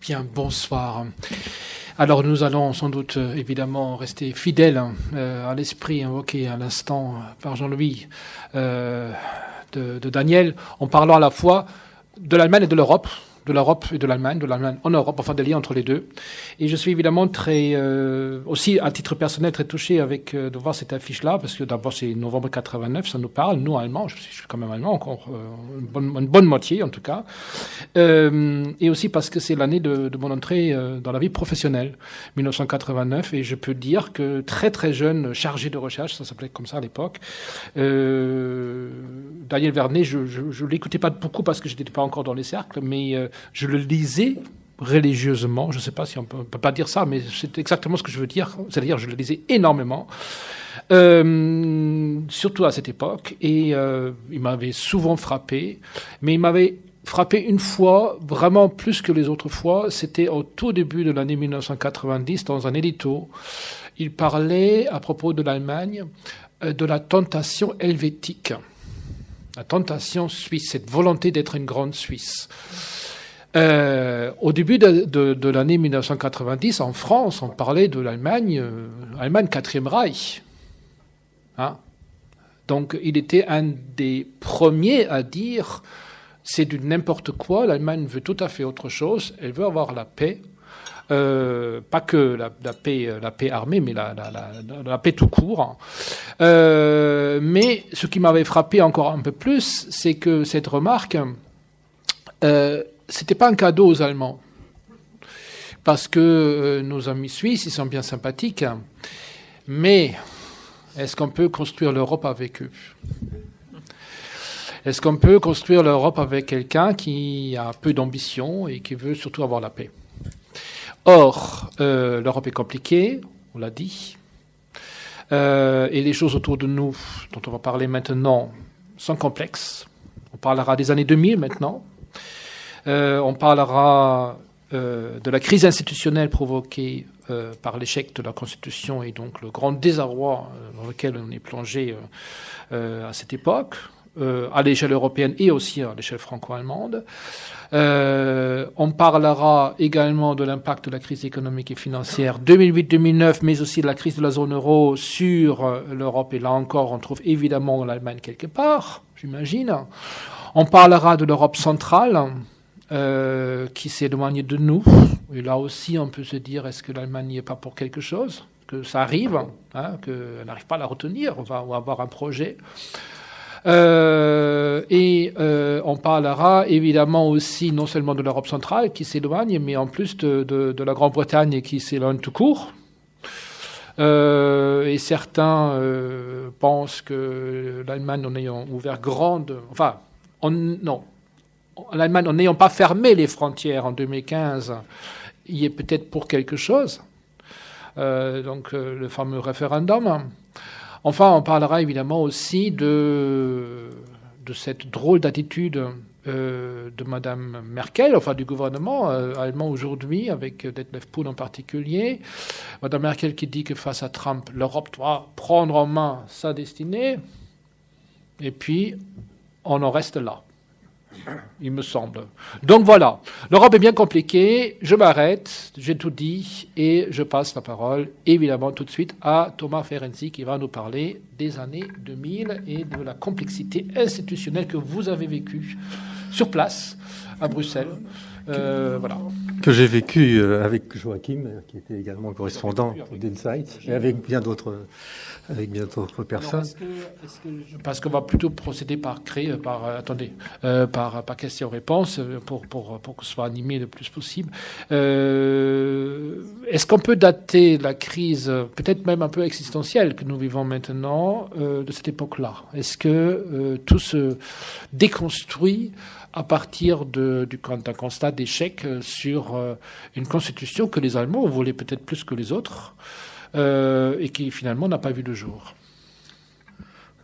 Bien, bonsoir. Alors nous allons sans doute évidemment rester fidèles à l'esprit invoqué à l'instant par Jean-Louis de Daniel, en parlant à la fois de l'Allemagne et de l'Europe et de l'Allemagne en Europe, enfin des liens entre les deux. Et je suis évidemment très, aussi à titre personnel, très touché de voir cette affiche-là, parce que d'abord c'est novembre 89, ça nous parle, nous Allemands, je suis quand même allemand encore, une bonne moitié en tout cas, et aussi parce que c'est l'année de mon entrée dans la vie professionnelle, 1989, et je peux dire que très très jeune, chargé de recherche, ça s'appelait comme ça à l'époque, Daniel Vernet, je l'écoutais pas beaucoup parce que je n'étais pas encore dans les cercles, mais je le lisais religieusement. Je ne sais pas si on peut pas dire ça, mais c'est exactement ce que je veux dire. C'est-à-dire, je le lisais énormément, surtout à cette époque. Et il m'avait souvent frappé, mais il m'avait frappé une fois, vraiment plus que les autres fois. C'était au tout début de l'année 1990, dans un édito. Il parlait, à propos de l'Allemagne, de la tentation helvétique. La tentation suisse, cette volonté d'être une grande Suisse. Au début de l'année 1990, en France, on parlait de l'Allemagne, Allemagne 4e Reich. Hein? Donc, il était un des premiers à dire c'est du n'importe quoi, l'Allemagne veut tout à fait autre chose, elle veut avoir la paix. Pas que la paix armée, mais la paix tout court. Mais ce qui m'avait frappé encore un peu plus, c'est que cette remarque, c'était pas un cadeau aux Allemands. Parce que nos amis suisses, ils sont bien sympathiques. Mais est-ce qu'on peut construire l'Europe avec eux ? Est-ce qu'on peut construire l'Europe avec quelqu'un qui a peu d'ambition et qui veut surtout avoir la paix ? Or, l'Europe est compliquée, on l'a dit, et les choses autour de nous, dont on va parler maintenant, sont complexes. On parlera des années 2000 maintenant. On parlera de la crise institutionnelle provoquée par l'échec de la Constitution et donc le grand désarroi dans lequel on est plongé à cette époque, à l'échelle européenne et aussi à l'échelle franco-allemande. On parlera également de l'impact de la crise économique et financière 2008-2009, mais aussi de la crise de la zone euro sur l'Europe. Et là encore, on trouve évidemment l'Allemagne quelque part, j'imagine. On parlera de l'Europe centrale, qui s'est éloignée de nous. Et là aussi, on peut se dire, est-ce que l'Allemagne n'y est pas pour quelque chose ? Que ça arrive, hein, qu'elle n'arrive pas à la retenir, on va avoir un projet. On parlera évidemment aussi non seulement de l'Europe centrale qui s'éloigne, mais en plus de la Grande-Bretagne qui s'éloigne tout court. Et certains pensent que l'Allemagne, en ayant ouvert l'Allemagne, en n'ayant pas fermé les frontières en 2015, y est peut-être pour quelque chose. Donc le fameux référendum. Enfin, on parlera évidemment aussi de cette drôle d'attitude de Madame Merkel, enfin du gouvernement allemand aujourd'hui, avec Detlef Pool en particulier. Madame Merkel qui dit que face à Trump, l'Europe doit prendre en main sa destinée. Et puis, on en reste là, il me semble. Donc voilà, l'Europe est bien compliquée, je m'arrête, j'ai tout dit, et je passe la parole, évidemment, tout de suite à Thomas Ferenczi, qui va nous parler des années 2000 et de la complexité institutionnelle que vous avez vécue sur place, à Bruxelles. Voilà. Que j'ai vécu avec Joachim, qui était également correspondant d'Insight, et avec bien d'autres personnes. Parce qu'on va plutôt procéder par question-réponse pour que ce soit animé le plus possible. Est-ce qu'on peut dater la crise, peut-être même un peu existentielle, que nous vivons maintenant, de cette époque-là ? Est-ce que tout se déconstruit à partir d'un constat d'échec sur une constitution que les Allemands voulaient peut-être plus que les autres et qui finalement n'a pas vu le jour.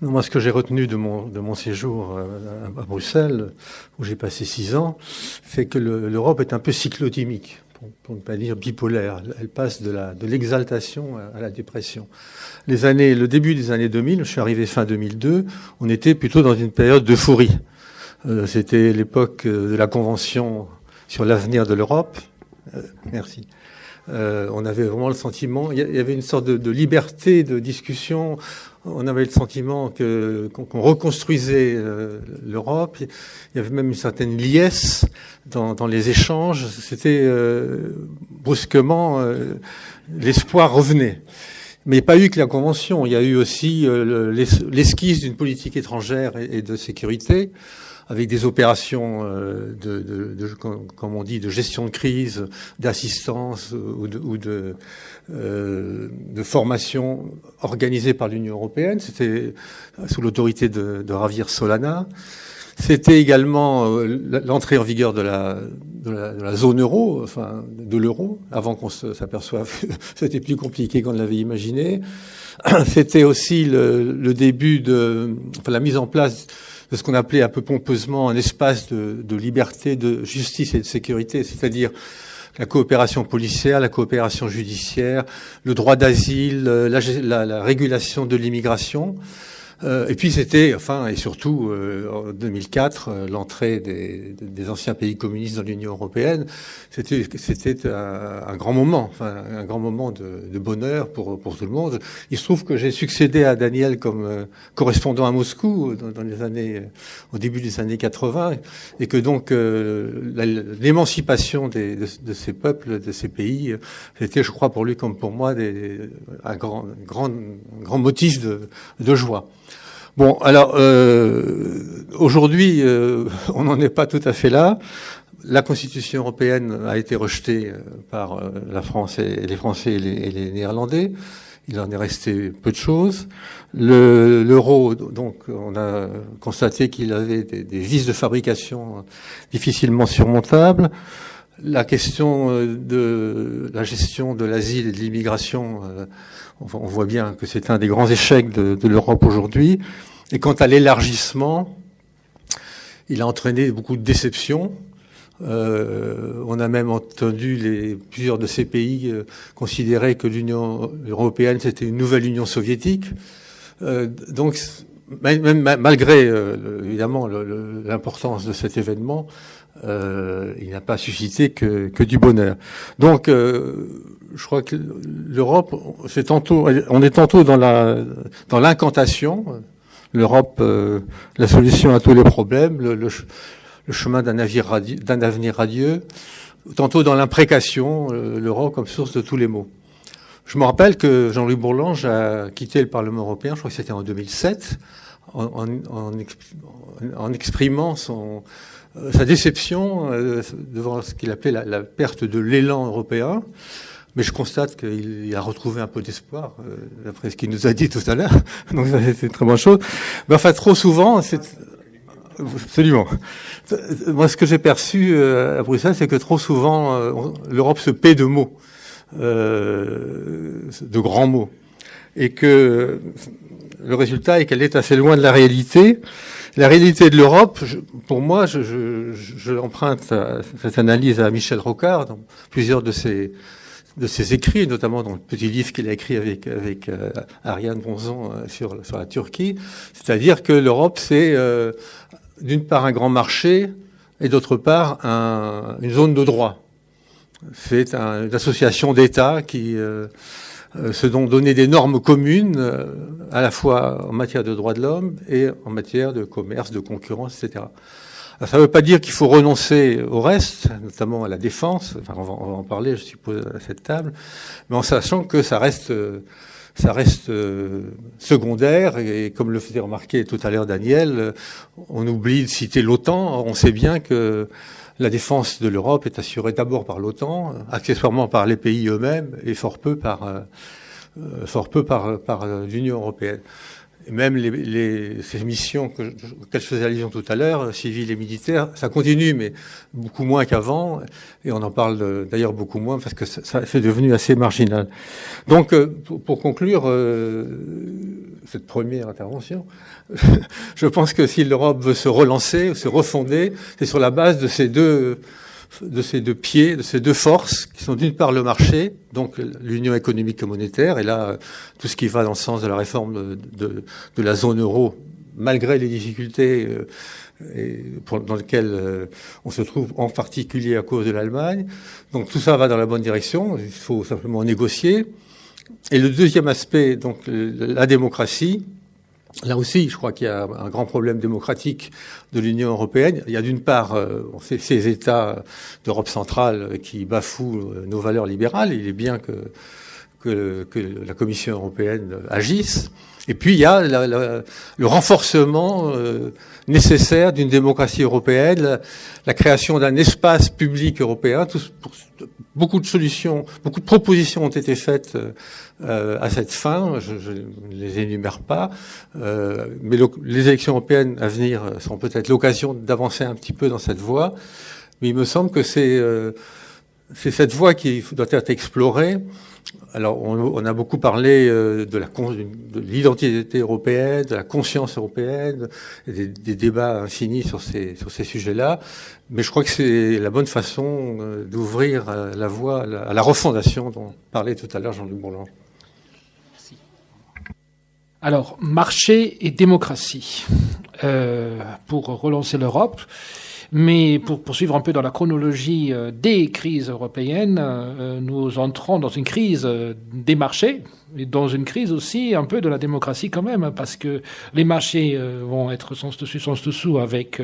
Moi, ce que j'ai retenu de mon séjour à Bruxelles, où j'ai passé 6 ans, c'est que l'Europe est un peu cyclotimique, pour ne pas dire bipolaire. Elle passe de l'exaltation à la dépression. Le début des années 2000, je suis arrivé fin 2002, on était plutôt dans une période d'euphorie. C'était l'époque de la Convention sur l'avenir de l'Europe, Merci. On avait vraiment le sentiment, il y avait une sorte de liberté de discussion. On avait le sentiment qu'on reconstruisait l'Europe. Il y avait même une certaine liesse dans les échanges. C'était brusquement l'espoir revenait. Mais il n'y a pas eu que la Convention. Il y a eu aussi l'esquisse d'une politique étrangère et de sécurité, avec des opérations comme on dit, de gestion de crise, d'assistance ou de formation organisée par l'Union européenne. C'était sous l'autorité de Javier Solana. C'était également l'entrée en vigueur de la zone euro, enfin de l'euro, avant qu'on s'aperçoive que c'était plus compliqué qu'on l'avait imaginé. C'était aussi le début la mise en place de ce qu'on appelait un peu pompeusement un espace de liberté, de justice et de sécurité, c'est-à-dire la coopération policière, la coopération judiciaire, le droit d'asile, la régulation de l'immigration. Et puis c'était, et surtout, en 2004, l'entrée des anciens pays communistes dans l'Union européenne. C'était un grand moment, un grand moment de bonheur pour tout le monde. Il se trouve que j'ai succédé à Daniel comme correspondant à Moscou au début des années 80, et que donc l'émancipation de ces peuples, de ces pays, c'était, je crois, pour lui comme pour moi, un grand motif de joie. Bon, alors aujourd'hui, on n'en est pas tout à fait là. La Constitution européenne a été rejetée par la France et les Français et les Néerlandais. Il en est resté peu de choses. L'euro, donc, on a constaté qu'il avait des vices de fabrication difficilement surmontables. La question de la gestion de l'asile et de l'immigration, on voit bien que c'est un des grands échecs de l'Europe aujourd'hui. Et quant à l'élargissement, il a entraîné beaucoup de déceptions. On a même entendu plusieurs de ces pays considérer que l'Union européenne c'était une nouvelle Union soviétique. Donc, même malgré évidemment l'importance de cet événement, il n'a pas suscité que du bonheur. Donc, je crois que l'Europe, on est tantôt dans l'incantation. L'Europe, la solution à tous les problèmes, le chemin d'un avenir radieux, tantôt dans l'imprécation, l'Europe comme source de tous les maux. Je me rappelle que Jean-Louis Bourlange a quitté le Parlement européen, je crois que c'était en 2007, en exprimant sa déception devant ce qu'il appelait la perte de l'élan européen. Mais je constate qu'il a retrouvé un peu d'espoir, d'après ce qu'il nous a dit tout à l'heure. Donc c'est une très bonne chose. Mais enfin, trop souvent, absolument. Moi, ce que j'ai perçu à Bruxelles, c'est que trop souvent, l'Europe se paie de mots, de grands mots, et que le résultat est qu'elle est assez loin de la réalité. La réalité de l'Europe, pour moi, je emprunte cette analyse à Michel Rocard dans plusieurs de ses écrits, notamment dans le petit livre qu'il a écrit avec Ariane Bonzon sur la Turquie. C'est-à-dire que l'Europe, c'est d'une part un grand marché et d'autre part une zone de droit. C'est une association d'États qui se sont donné des normes communes à la fois en matière de droits de l'homme et en matière de commerce, de concurrence, etc. Alors, ça ne veut pas dire qu'il faut renoncer au reste, notamment à la défense. Enfin, on va en parler, je suppose, à cette table, mais en sachant que ça reste secondaire. Et comme le faisait remarquer tout à l'heure Daniel, on oublie de citer l'OTAN. On sait bien que la défense de l'Europe est assurée d'abord par l'OTAN, accessoirement par les pays eux-mêmes, et fort peu par l'Union européenne. Et même ces missions auxquelles je faisais allusion tout à l'heure, civiles et militaires, ça continue, mais beaucoup moins qu'avant. Et on en parle d'ailleurs beaucoup moins parce que ça c'est devenu assez marginal. Donc, pour conclure cette première intervention, je pense que si l'Europe veut se relancer, se refonder, c'est sur la base de ces deux pieds, de ces deux forces, qui sont d'une part le marché, donc l'union économique et monétaire, et là, tout ce qui va dans le sens de la réforme de la zone euro, malgré les difficultés dans lequel on se trouve en particulier à cause de l'Allemagne. Donc tout ça va dans la bonne direction, il faut simplement négocier. Et le deuxième aspect, donc la démocratie, là aussi, je crois qu'il y a un grand problème démocratique de l'Union européenne. Il y a d'une part ces États d'Europe centrale qui bafouent nos valeurs libérales. Il est bien que la Commission européenne agisse. Et puis il y a le renforcement nécessaire d'une démocratie européenne, la création d'un espace public européen. Beaucoup de solutions, beaucoup de propositions ont été faites à cette fin. Je ne les énumère pas, mais les élections européennes à venir sont peut-être l'occasion d'avancer un petit peu dans cette voie. Mais il me semble que c'est cette voie qui doit être explorée. Alors, on a beaucoup parlé de l'identité européenne, de la conscience européenne, des débats infinis sur ces sujets-là. Mais je crois que c'est la bonne façon d'ouvrir la voie à la refondation dont parlait tout à l'heure Jean-Luc Bourlange. Merci. Alors, marché et démocratie. Pour relancer l'Europe. Mais pour poursuivre un peu dans la chronologie des crises européennes, nous entrons dans une crise des marchés et dans une crise aussi un peu de la démocratie quand même, parce que les marchés vont être sens dessus, sens dessous avec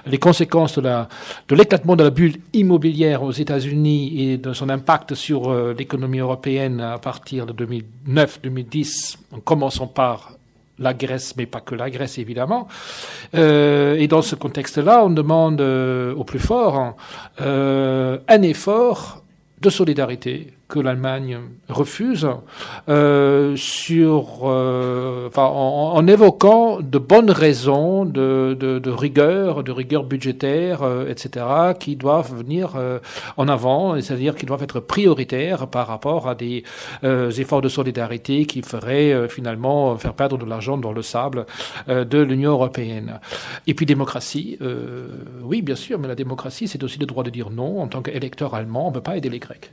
les conséquences de l'éclatement de la bulle immobilière aux États-Unis et de son impact sur l'économie européenne à partir de 2009-2010, en commençant par la Grèce, mais pas que la Grèce, évidemment. Et dans ce contexte-là, on demande au plus fort un effort de solidarité que l'Allemagne refuse, en évoquant de bonnes raisons de rigueur budgétaire, etc., qui doivent venir en avant, c'est-à-dire qui doivent être prioritaires par rapport à des efforts de solidarité qui feraient finalement faire perdre de l'argent dans le sable de l'Union européenne. Et puis démocratie, oui, bien sûr, mais la démocratie, c'est aussi le droit de dire non. En tant qu'électeur allemand, on ne peut pas aider les Grecs.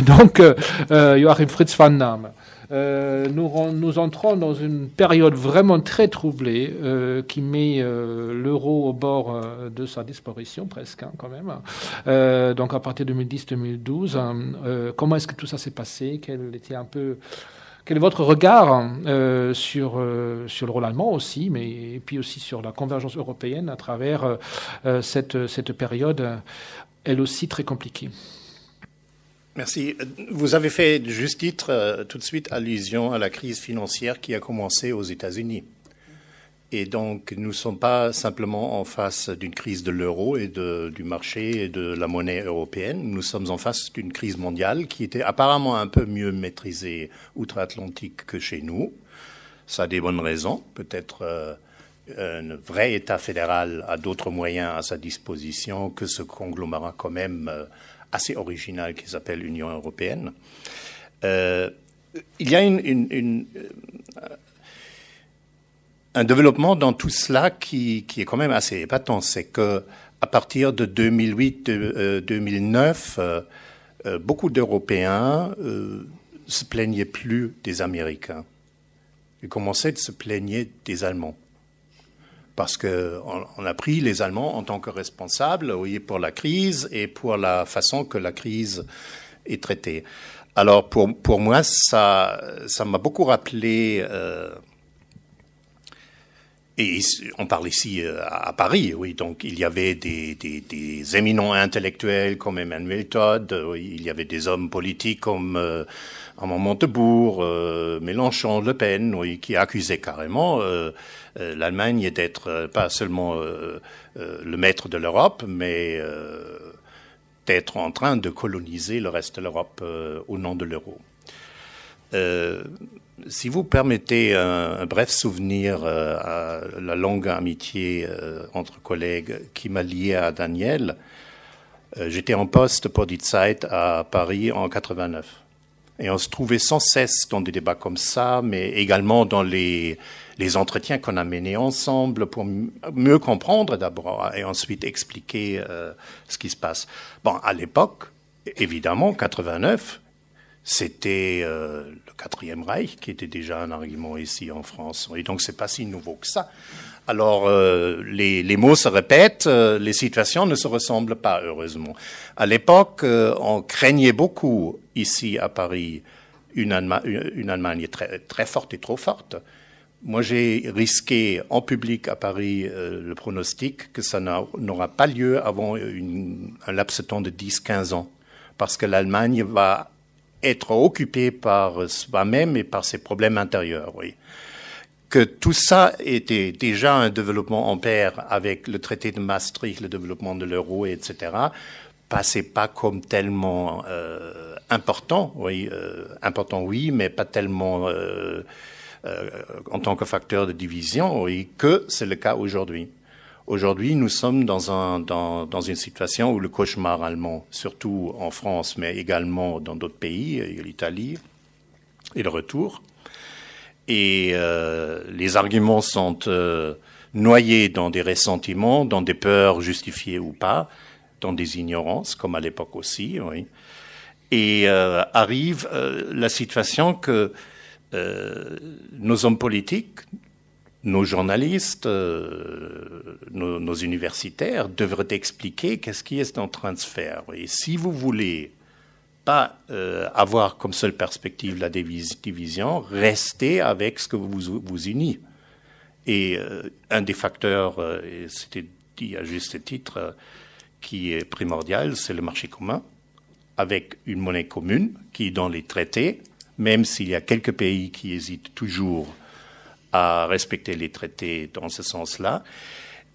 Donc, Joachim Fritz van Naam. Nous entrons dans une période vraiment très troublée qui met l'euro au bord de sa disparition presque, quand même. Donc à partir de 2010-2012, comment est-ce que tout ça s'est passé? Quel est votre regard sur le rôle allemand aussi, et puis aussi sur la convergence européenne à travers cette période, elle aussi très compliquée? Merci. Vous avez fait de juste titre tout de suite allusion à la crise financière qui a commencé aux États-Unis. Et donc, nous ne sommes pas simplement en face d'une crise de l'euro et du marché et de la monnaie européenne. Nous sommes en face d'une crise mondiale qui était apparemment un peu mieux maîtrisée outre-Atlantique que chez nous. Ça a des bonnes raisons. Peut-être un vrai État fédéral a d'autres moyens à sa disposition que ce conglomérat quand même assez original qui s'appelle l'Union européenne. Il y a un développement dans tout cela qui est quand même assez épatant. C'est que à partir de 2008-2009, beaucoup d'Européens se plaignaient plus des Américains. Ils commençaient de se plaigner des Allemands. Parce qu'on a pris les Allemands en tant que responsables, oui, pour la crise et pour la façon que la crise est traitée. Alors pour moi, ça m'a beaucoup rappelé, et on parle ici à Paris, oui, donc il y avait des éminents intellectuels comme Emmanuel Todd, oui, il y avait des hommes politiques comme Armand Montebourg, Mélenchon, Le Pen, oui, qui accusaient carrément l'Allemagne d'être pas seulement le maître de l'Europe, mais d'être en train de coloniser le reste de l'Europe au nom de l'euro. Si vous permettez un bref souvenir à la longue amitié entre collègues qui m'a lié à Daniel, j'étais en poste pour Die Zeit à Paris en 89. Et on se trouvait sans cesse dans des débats comme ça, mais également dans les entretiens qu'on a menés ensemble pour mieux comprendre d'abord et ensuite expliquer ce qui se passe. Bon, à l'époque, évidemment, 89, c'était le Quatrième Reich, qui était déjà un argument ici en France. Et donc, c'est pas si nouveau que ça. Alors, les mots se répètent, les situations ne se ressemblent pas, heureusement. À l'époque, on craignait beaucoup, ici à Paris, une Allemagne très, très forte et trop forte. Moi, j'ai risqué en public à Paris le pronostic que ça n'aura pas lieu avant un laps de temps de 10-15 ans, parce que l'Allemagne va être occupée par soi-même et par ses problèmes intérieurs, oui. Que tout ça était déjà un développement en pair avec le traité de Maastricht, le développement de l'euro, etc., passait pas comme tellement important, oui, important oui, mais pas tellement en tant que facteur de division, oui, que c'est le cas aujourd'hui. Aujourd'hui, nous sommes dans une situation où le cauchemar allemand, surtout en France, mais également dans d'autres pays, l'Italie, et le retour. Et les arguments sont noyés dans des ressentiments, dans des peurs justifiées ou pas, dans des ignorances, comme à l'époque aussi, oui. Et arrive la situation que nos hommes politiques, nos journalistes, nos universitaires devraient expliquer qu'est-ce qui est en train de se faire. Et si vous voulez pas avoir comme seule perspective la division, restez avec ce que vous unit. Et un des facteurs, et c'était dit à juste titre, qui est primordial, c'est le marché commun, avec une monnaie commune qui est dans les traités, même s'il y a quelques pays qui hésitent toujours à respecter les traités dans ce sens-là.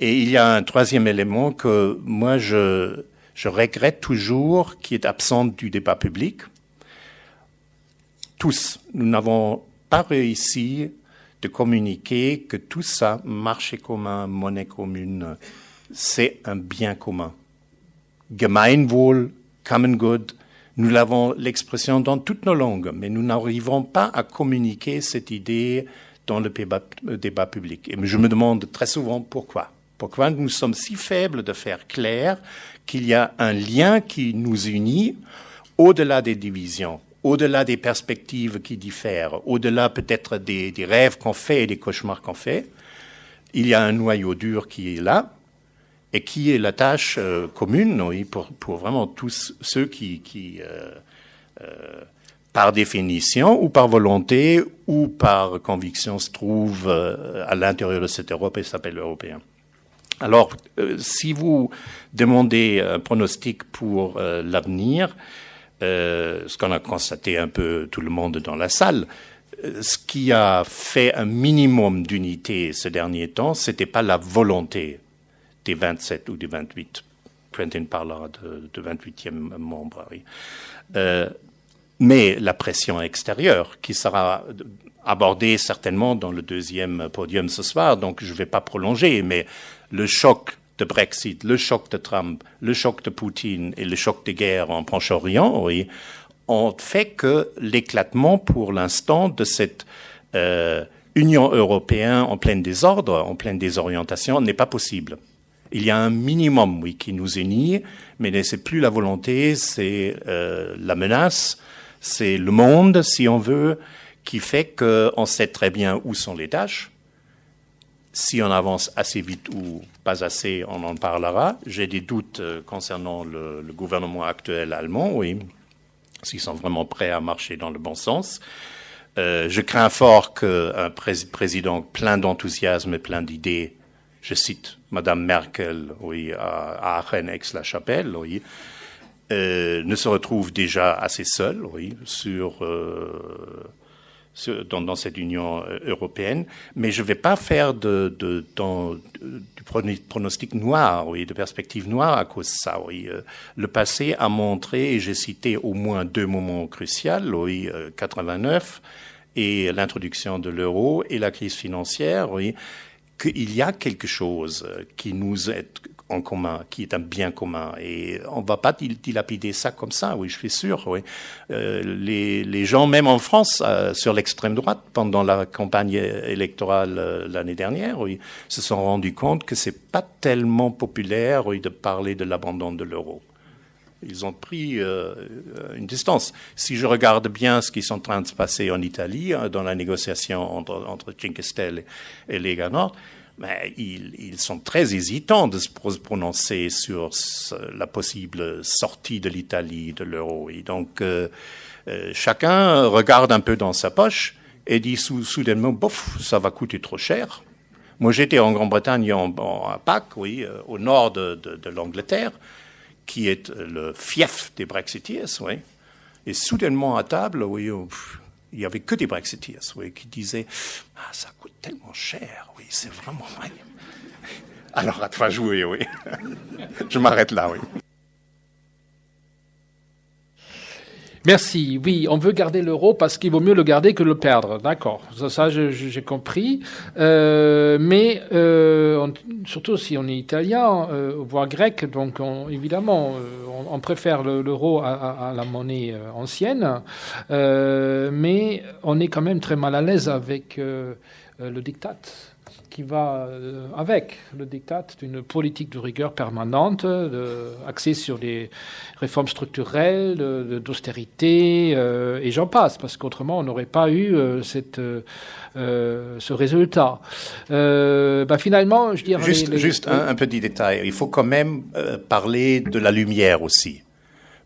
Et il y a un troisième élément que moi je regrette toujours, qui est absent du débat public. Tous, nous n'avons pas réussi de communiquer que tout ça, marché commun, monnaie commune, c'est un bien commun. Gemeinwohl, Common Good, nous l'avons l'expression dans toutes nos langues, mais nous n'arrivons pas à communiquer cette idée dans le débat public. Et je me demande très souvent pourquoi. Pourquoi nous sommes si faibles de faire clair qu'il y a un lien qui nous unit au-delà des divisions, au-delà des perspectives qui diffèrent, au-delà peut-être des rêves qu'on fait et des cauchemars qu'on fait. Il y a un noyau dur qui est là et qui est la tâche commune, oui, pour vraiment tous ceux qui par définition ou par volonté ou par conviction se trouvent à l'intérieur de cette Europe et s'appellent européens. Alors, si vous demandez un pronostic pour l'avenir, ce qu'on a constaté un peu tout le monde dans la salle, ce qui a fait un minimum d'unité ces derniers temps, c'était pas la volonté des 27 ou des 28. Quentin parlera de 28e membre, oui. Mais la pression extérieure, qui sera abordée certainement dans le deuxième podium ce soir, donc je ne vais pas prolonger, mais le choc de Brexit, le choc de Trump, le choc de Poutine et le choc de guerre en Proche-Orient, oui, ont fait que l'éclatement pour l'instant de cette Union européenne en plein désordre, en pleine désorientation, n'est pas possible. Il y a un minimum, oui, qui nous unit, mais c'est plus la volonté, c'est la menace, c'est le monde, si on veut, qui fait qu'on sait très bien où sont les tâches. Si on avance assez vite ou pas assez, on en parlera. J'ai des doutes concernant le gouvernement actuel allemand, oui, s'ils sont vraiment prêts à marcher dans le bon sens. Je crains fort qu'un président plein d'enthousiasme et plein d'idées, je cite Madame Merkel, oui, à Aachen, Aix-la-Chapelle, oui, ne se retrouve déjà assez seul, oui, dans cette Union européenne, mais je ne vais pas faire du pronostic noir, oui, de perspective noire à cause de ça. Oui. Le passé a montré, et j'ai cité au moins deux moments cruciaux, oui, 89 et l'introduction de l'euro et la crise financière, oui, qu'il y a quelque chose qui nous est en commun, qui est un bien commun. Et on ne va pas dilapider ça comme ça, oui, je suis sûr. Oui. Les gens, même en France, sur l'extrême droite, pendant la campagne électorale l'année dernière, oui, se sont rendus compte que c'est pas tellement populaire, oui, de parler de l'abandon de l'euro. Ils ont pris une distance. Si je regarde bien ce qui est en train de se passer en Italie, dans la négociation entre Cinque Stelle et Lega Nord, mais ils sont très hésitants de se prononcer sur la possible sortie de l'Italie de l'euro. Et donc, chacun regarde un peu dans sa poche et dit soudainement, bof, ça va coûter trop cher. Moi, j'étais en Grande-Bretagne à Pâques, oui, au nord de l'Angleterre, qui est le fief des Brexiteers, oui. Et soudainement à table, oui, il n'y avait que des Brexiteers, oui, qui disaient « Ah, ça coûte tellement cher, oui, c'est vraiment vrai. » Alors, à toi jouer, oui. Je m'arrête là, oui. Merci. Oui, on veut garder l'euro parce qu'il vaut mieux le garder que le perdre. D'accord. Ça j'ai compris. Mais surtout si on est italien, voire grec, donc évidemment, on préfère l'euro à la monnaie ancienne. Mais on est quand même très mal à l'aise avec le diktat qui va avec le diktat d'une politique de rigueur permanente, axée sur des réformes structurelles, d'austérité, et j'en passe, parce qu'autrement on n'aurait pas eu ce résultat. Finalement, je dirais... Juste un petit détail, il faut quand même parler de la lumière aussi.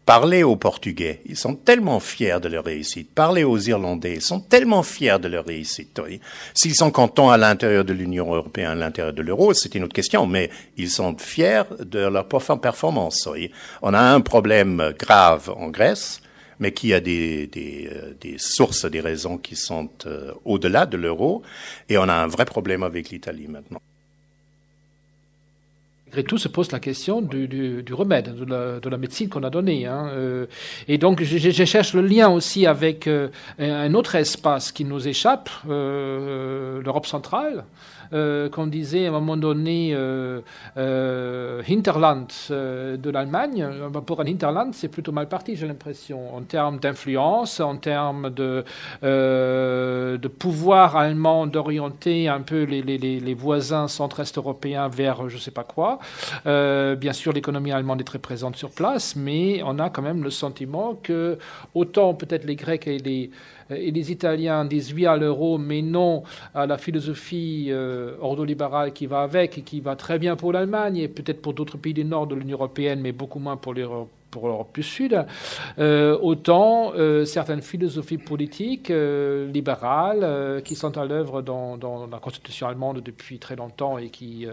Parlez aux Portugais, ils sont tellement fiers de leur réussite. Parlez aux Irlandais, ils sont tellement fiers de leur réussite. Oui. S'ils sont contents à l'intérieur de l'Union européenne, à l'intérieur de l'euro, c'est une autre question, mais ils sont fiers de leur performance. Oui. On a un problème grave en Grèce, mais qui a des sources, des raisons qui sont au-delà de l'euro, et on a un vrai problème avec l'Italie maintenant. Malgré tout, se pose la question du remède, de la médecine qu'on a donnée. Et donc, je cherche le lien aussi avec un autre espace qui nous échappe, l'Europe centrale, qu'on disait à un moment donné hinterland de l'Allemagne. Pour un hinterland, c'est plutôt mal parti, j'ai l'impression, en termes d'influence, en termes de pouvoir allemand d'orienter un peu les voisins centre-est européens vers je ne sais pas quoi. Bien sûr, l'économie allemande est très présente sur place, mais on a quand même le sentiment que autant peut-être les Grecs et les Italiens disent oui à l'euro, mais non à la philosophie ordolibérale qui va avec et qui va très bien pour l'Allemagne et peut-être pour d'autres pays du nord de l'Union européenne, mais beaucoup moins pour l'Europe du Sud, autant certaines philosophies politiques libérales qui sont à l'œuvre dans la Constitution allemande depuis très longtemps et qui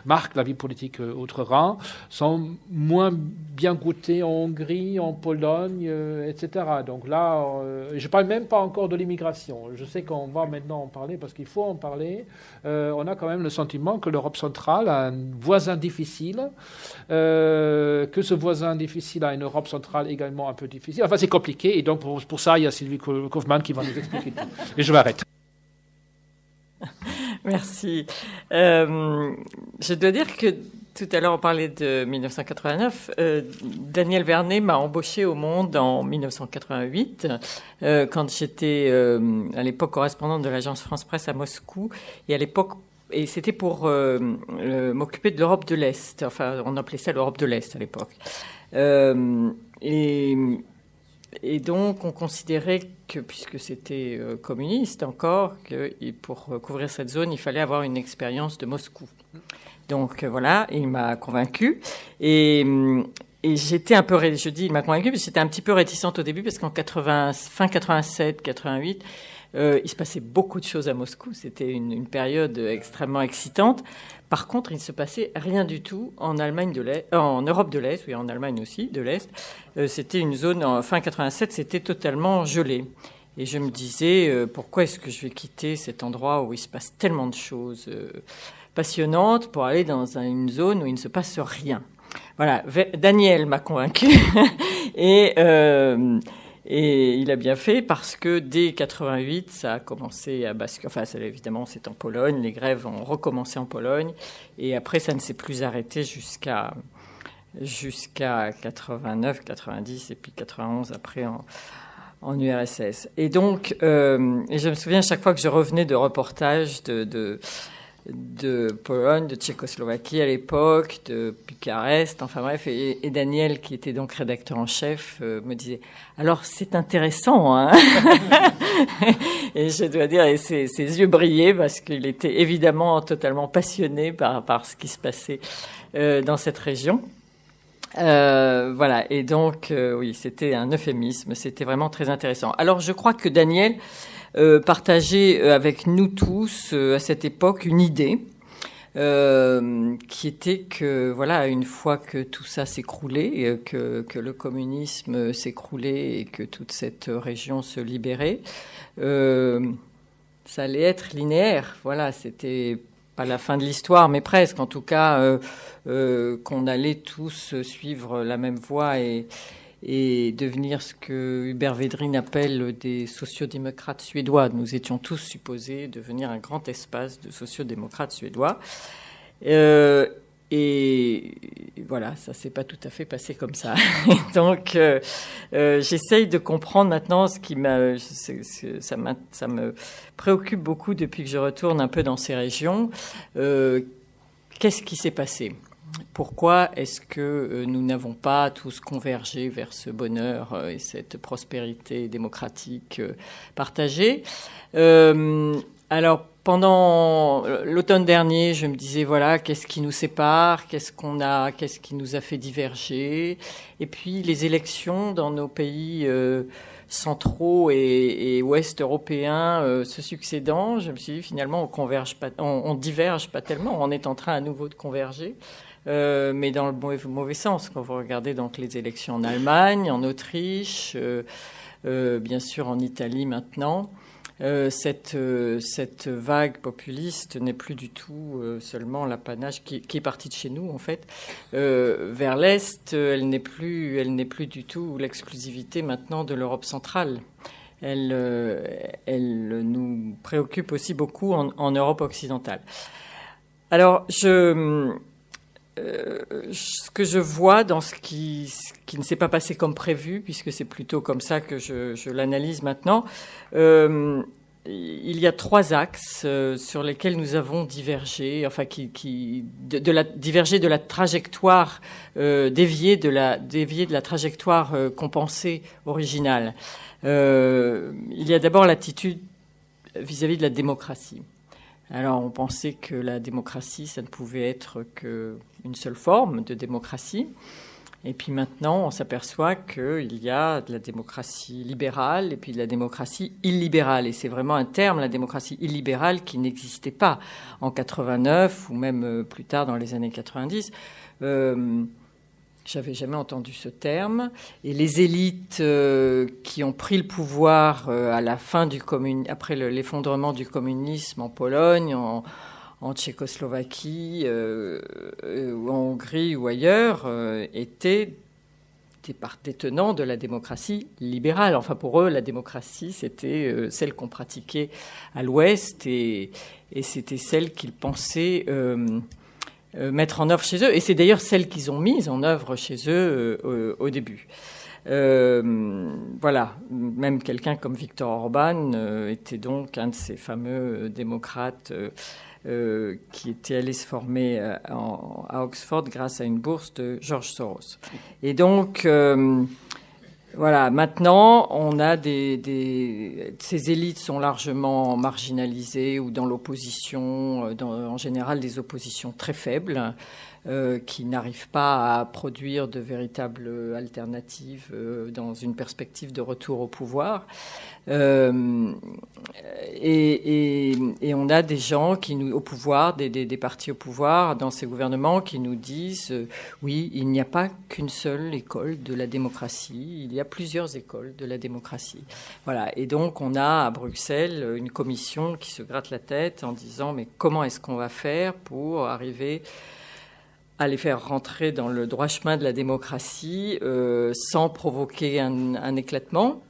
marquent la vie politique outre-Rhin sont moins bien goûtées en Hongrie, en Pologne, etc. Donc là, je ne parle même pas encore de l'immigration. Je sais qu'on va maintenant en parler parce qu'il faut en parler. On a quand même le sentiment que l'Europe centrale a un voisin difficile, que ce voisin difficile a une Europe centrale également un peu difficile. Enfin, c'est compliqué, et donc pour ça, il y a Sylvie Kaufmann qui va nous expliquer tout. Et je m'arrête. Merci. Je dois dire que tout à l'heure, on parlait de 1989. Daniel Vernet m'a embauché au Monde en 1988, quand j'étais à l'époque correspondante de l'agence France-Presse à Moscou. Et c'était pour m'occuper de l'Europe de l'Est. Enfin, on appelait ça l'Europe de l'Est à l'époque. Et donc, on considérait que, puisque c'était communiste encore, que pour couvrir cette zone, il fallait avoir une expérience de Moscou. Donc voilà, il m'a convaincue. Et j'étais un peu, je dis il m'a convaincue, parce que j'étais un petit peu réticente au début, parce qu'en fin 87, 88, il se passait beaucoup de choses à Moscou. C'était une période extrêmement excitante. Par contre, il ne se passait rien du tout en Allemagne de l'Est, en Europe de l'Est, oui, en Allemagne aussi, de l'Est. C'était une zone, en fin 87, c'était totalement gelé. Et je me disais, pourquoi est-ce que je vais quitter cet endroit où il se passe tellement de choses passionnantes pour aller dans une zone où il ne se passe rien. Voilà, Daniel m'a convaincu. Et il a bien fait parce que dès 88, ça a commencé à basculer. Enfin, évidemment, c'est en Pologne. Les grèves ont recommencé en Pologne. Et après, ça ne s'est plus arrêté jusqu'à 89, 90 et puis 91 après en URSS. Et donc, et je me souviens à chaque fois que je revenais de reportages de Pologne, de Tchécoslovaquie à l'époque, de Bucarest, enfin bref, et Daniel, qui était donc rédacteur en chef, me disait « Alors, c'est intéressant, hein ?» Et je dois dire, et ses yeux brillaient parce qu'il était évidemment totalement passionné par ce qui se passait dans cette région. Voilà, et donc, oui, c'était un euphémisme, c'était vraiment très intéressant. Alors, je crois que Daniel partageait avec nous tous, à cette époque, une idée qui était que, voilà, une fois que tout ça s'écroulait, que le communisme s'écroulait et que toute cette région se libérait, ça allait être linéaire. Voilà, c'était pas la fin de l'histoire, mais presque. En tout cas, qu'on allait tous suivre la même voie et devenir ce que Hubert Védrine appelle des sociodémocrates suédois. Nous étions tous supposés devenir un grand espace de sociodémocrates suédois. Et voilà, ça s'est pas tout à fait passé comme ça. Donc, j'essaye de comprendre maintenant ce qui ça me préoccupe beaucoup depuis que je retourne un peu dans ces régions. Qu'est-ce qui s'est passé ? Pourquoi est-ce que nous n'avons pas tous convergé vers ce bonheur et cette prospérité démocratique partagée ? Alors, pendant l'automne dernier, je me disais, voilà, qu'est-ce qui nous sépare ? Qu'est-ce qui nous a fait diverger ? Et puis, les élections dans nos pays centraux et ouest européens se succédant, je me suis dit, finalement, on diverge pas tellement, on est en train à nouveau de converger. Mais dans le mauvais sens, quand vous regardez donc les élections en Allemagne, en Autriche, bien sûr en Italie maintenant, cette vague populiste n'est plus du tout seulement l'apanage qui est parti de chez nous en fait. Vers l'Est, elle n'est plus du tout l'exclusivité maintenant de l'Europe centrale. Elle nous préoccupe aussi beaucoup en Europe occidentale. Alors, ce que je vois dans ce qui ne s'est pas passé comme prévu, puisque c'est plutôt comme ça que je l'analyse maintenant, il y a 3 axes sur lesquels nous avons divergé, enfin divergé de la trajectoire déviée de la trajectoire qu'on pensait originale. Il y a d'abord l'attitude vis-à-vis de la démocratie. Alors, on pensait que la démocratie, ça ne pouvait être qu'une seule forme de démocratie. Et puis maintenant, on s'aperçoit qu'il y a de la démocratie libérale et puis de la démocratie illibérale. Et c'est vraiment un terme, la démocratie illibérale, qui n'existait pas en 89 ou même plus tard dans les années 90. J'avais jamais entendu ce terme. Et les élites qui ont pris le pouvoir à la fin après l'effondrement du communisme en Pologne, en Tchécoslovaquie, ou en Hongrie ou ailleurs, étaient des tenants de la démocratie libérale. Enfin, pour eux, la démocratie, c'était celle qu'on pratiquait à l'Ouest et c'était celle qu'ils pensaient mettre en œuvre chez eux. Et c'est d'ailleurs celle qu'ils ont mise en œuvre chez eux au début. Voilà, même quelqu'un comme Viktor Orban était donc un de ces fameux démocrates qui était allé se former à Oxford grâce à une bourse de George Soros. Et donc, voilà, maintenant, on a ces élites sont largement marginalisées ou dans l'opposition, en général des oppositions très faibles, qui n'arrivent pas à produire de véritables alternatives dans une perspective de retour au pouvoir. Et on a des gens au pouvoir, des partis au pouvoir dans ces gouvernements qui nous disent oui, il n'y a pas qu'une seule école de la démocratie, il y a plusieurs écoles de la démocratie. Voilà. Et donc on a à Bruxelles une commission qui se gratte la tête en disant mais comment est-ce qu'on va faire pour arriver à les faire rentrer dans le droit chemin de la démocratie sans provoquer un éclatement,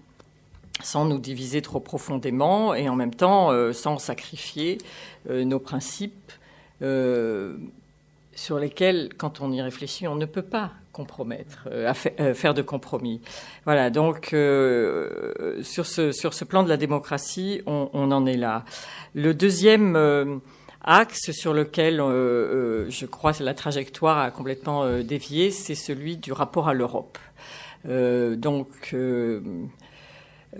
sans nous diviser trop profondément et en même temps sans sacrifier nos principes sur lesquels, quand on y réfléchit, on ne peut pas compromettre, faire de compromis. Voilà, donc sur ce plan de la démocratie, on en est là. Le deuxième axe sur lequel, je crois, la trajectoire a complètement dévié, c'est celui du rapport à l'Europe.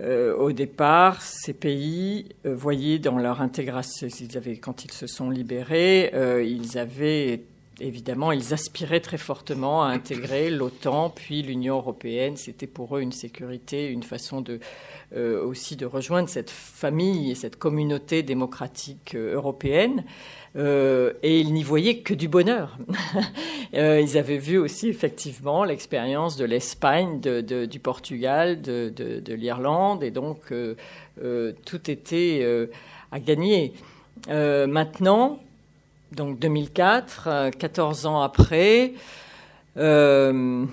Au départ, ces pays voyaient dans leur intégration, quand ils se sont libérés, ils aspiraient très fortement à intégrer l'OTAN, puis l'Union européenne. C'était pour eux une sécurité, une façon aussi de rejoindre cette famille et cette communauté démocratique européenne. Et ils n'y voyaient que du bonheur. Ils avaient vu aussi effectivement l'expérience de l'Espagne, du Portugal, de l'Irlande, et donc tout était à gagner. Maintenant, donc 2004, 14 ans après, il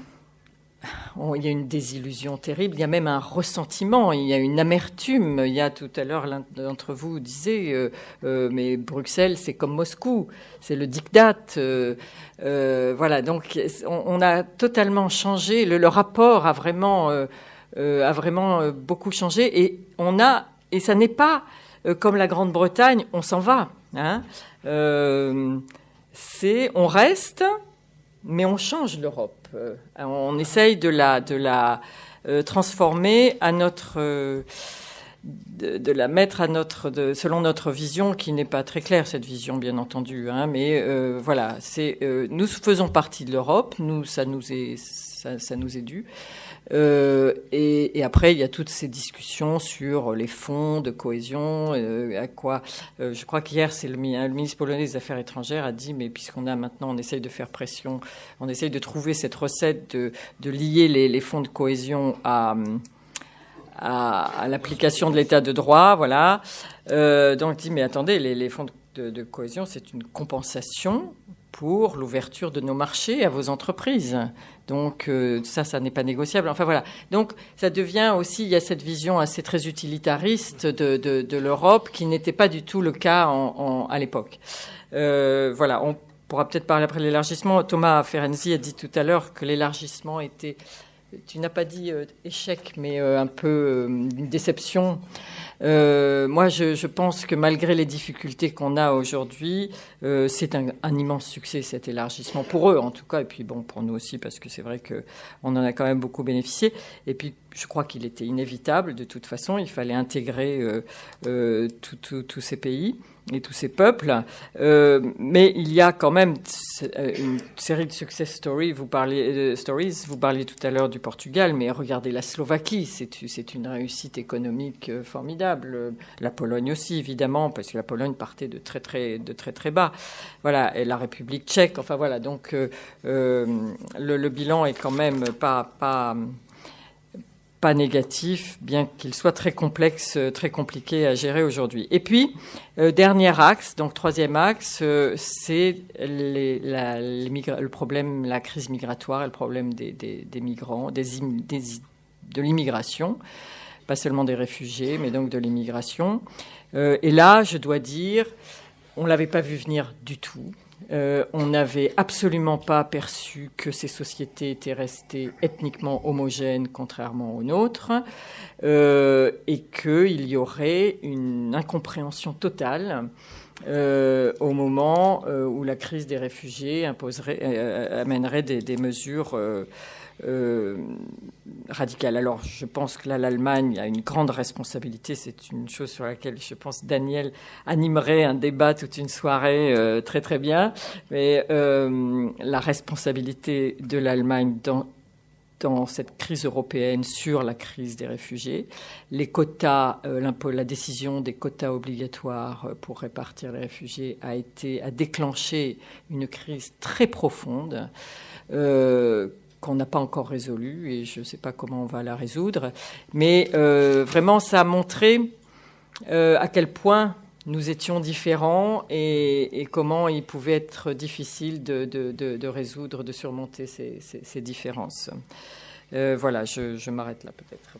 y a une désillusion terrible, il y a même un ressentiment, il y a une amertume. Il y a tout à l'heure, l'un d'entre vous disait mais Bruxelles, c'est comme Moscou, c'est le diktat. Voilà, donc on a totalement changé, le rapport a vraiment beaucoup changé, et ça n'est pas comme la Grande-Bretagne, on s'en va. Hein. On reste, mais on change l'Europe. On essaye de la transformer à notre, de la mettre à selon notre vision, qui n'est pas très claire, cette vision, bien entendu. Hein, mais voilà, nous faisons partie de l'Europe, ça nous est dû. Et après, il y a toutes ces discussions sur les fonds de cohésion, à quoi. Je crois qu'hier, c'est le ministre polonais des Affaires étrangères a dit, mais puisqu'on a maintenant, on essaye de faire pression, on essaye de trouver cette recette de lier les fonds de cohésion à l'application de l'état de droit, voilà. Donc, il dit, mais attendez, les fonds de cohésion, c'est une compensation pour l'ouverture de nos marchés à vos entreprises. Donc ça n'est pas négociable. Enfin voilà. Donc ça devient aussi, il y a cette vision assez très utilitariste de l'Europe qui n'était pas du tout le cas à l'époque. Voilà, on pourra peut-être parler après de l'élargissement. Thomas Ferenczi a dit tout à l'heure que l'élargissement était, tu n'as pas dit échec, mais un peu une déception. Moi, je pense que malgré les difficultés qu'on a aujourd'hui, c'est un immense succès, cet élargissement, pour eux en tout cas, et puis bon, pour nous aussi, parce que c'est vrai qu'on en a quand même beaucoup bénéficié. Et puis, je crois qu'il était inévitable, de toute façon, il fallait intégrer tous ces pays et tous ces peuples. Mais il y a quand même une série de success stories. Vous parliez tout à l'heure du Portugal, mais regardez la Slovaquie, c'est une réussite économique formidable. La Pologne aussi, évidemment, parce que la Pologne partait de très très bas. Voilà, et la République tchèque. Enfin voilà, donc le bilan est quand même pas négatif, bien qu'il soit très complexe, très compliqué à gérer aujourd'hui. Et puis, dernier axe, donc troisième axe, c'est le problème, la crise migratoire et le problème des migrants, de l'immigration, pas seulement des réfugiés, mais donc de l'immigration. Et là, je dois dire, on ne l'avait pas vu venir du tout. On n'avait absolument pas perçu que ces sociétés étaient restées ethniquement homogènes, contrairement aux nôtres, et qu'il y aurait une incompréhension totale au moment où la crise des réfugiés amènerait des mesures radicales. Alors, je pense que là, l'Allemagne a une grande responsabilité. C'est une chose sur laquelle, je pense, Daniel animerait un débat toute une soirée très, très bien. Mais la responsabilité de l'Allemagne dans cette crise européenne sur la crise des réfugiés, les quotas, la décision des quotas obligatoires pour répartir les réfugiés a déclenché une crise très profonde qu'on n'a pas encore résolue, et je ne sais pas comment on va la résoudre. Mais vraiment, ça a montré à quel point nous étions différents et comment il pouvait être difficile de résoudre, de surmonter ces différences. Voilà, je m'arrête là peut-être.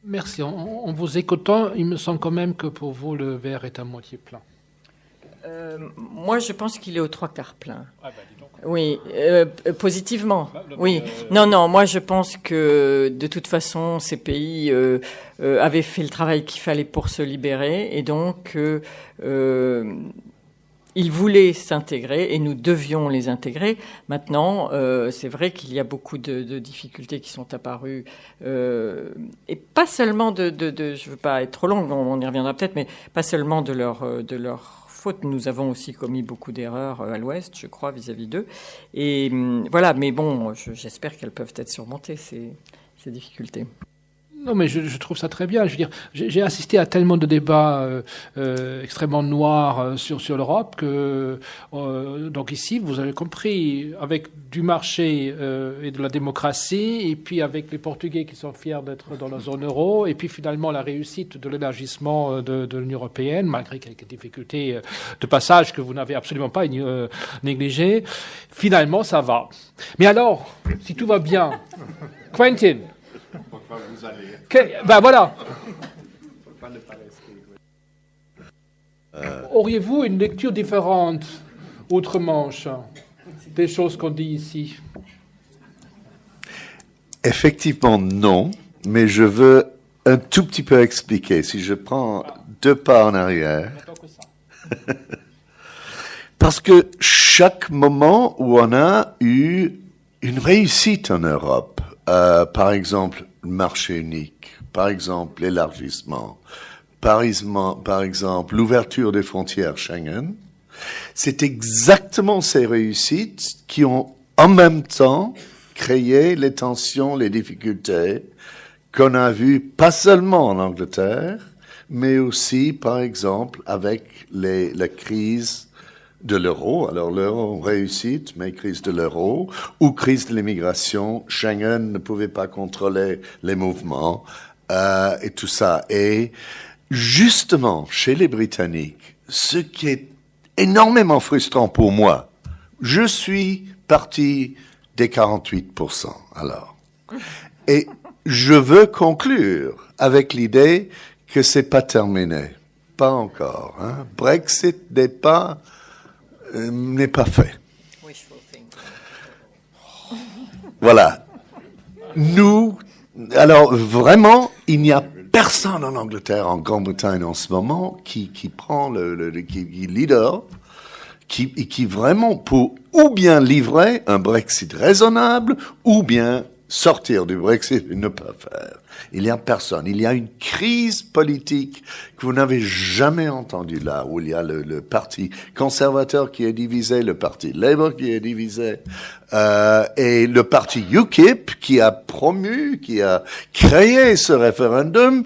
Merci. En vous écoutant, il me semble quand même que pour vous, le verre est à moitié plein. Moi, je pense qu'il est aux 3/4 plein. Ah ben, dis donc. Oui, positivement. Oui. Non, moi je pense que de toute façon, ces pays avaient fait le travail qu'il fallait pour se libérer et donc ils voulaient s'intégrer et nous devions les intégrer. Maintenant, c'est vrai qu'il y a beaucoup de difficultés qui sont apparues et pas seulement je veux pas être trop longue, on y reviendra peut-être, mais pas seulement de leur faute. Nous avons aussi commis beaucoup d'erreurs à l'Ouest, je crois, vis-à-vis d'eux. Et voilà, mais bon, j'espère qu'elles peuvent être surmontées, ces difficultés. Non, mais je trouve ça très bien. Je veux dire, j'ai assisté à tellement de débats extrêmement noirs sur l'Europe que, donc ici, vous avez compris, avec du marché et de la démocratie, et puis avec les Portugais qui sont fiers d'être dans la zone euro, et puis finalement la réussite de l'élargissement de l'Union européenne, malgré quelques difficultés de passage que vous n'avez absolument pas négligées, finalement ça va. Mais alors, si tout va bien, Quentin, ben voilà. Auriez-vous une lecture différente, outre-Manche, des choses qu'on dit ici? Effectivement, non, mais je veux un tout petit peu expliquer. Si je prends 2 pas en arrière, parce que chaque moment où on a eu une réussite en Europe, par exemple, le marché unique, par exemple, l'élargissement, par exemple, l'ouverture des frontières Schengen, c'est exactement ces réussites qui ont en même temps créé les tensions, les difficultés qu'on a vues pas seulement en Angleterre, mais aussi, par exemple, avec la crise de l'euro. Alors l'euro réussite, mais crise de l'euro, ou crise de l'immigration. Schengen ne pouvait pas contrôler les mouvements et tout ça. Et justement, chez les Britanniques, ce qui est énormément frustrant pour moi, je suis parti des 48%. Alors, et je veux conclure avec l'idée que c'est pas terminé, pas encore. Hein. Brexit n'est pas fait. Voilà. Alors vraiment, il n'y a personne en Angleterre, en Grande-Bretagne en ce moment, qui prend qui leader, qui vraiment pour ou bien livrer un Brexit raisonnable, ou bien sortir du Brexit et ne pas faire. Il n'y a personne. Il y a une crise politique que vous n'avez jamais entendue là, où il y a le parti conservateur qui est divisé, le parti Labour qui est divisé, et le parti UKIP qui a qui a créé ce référendum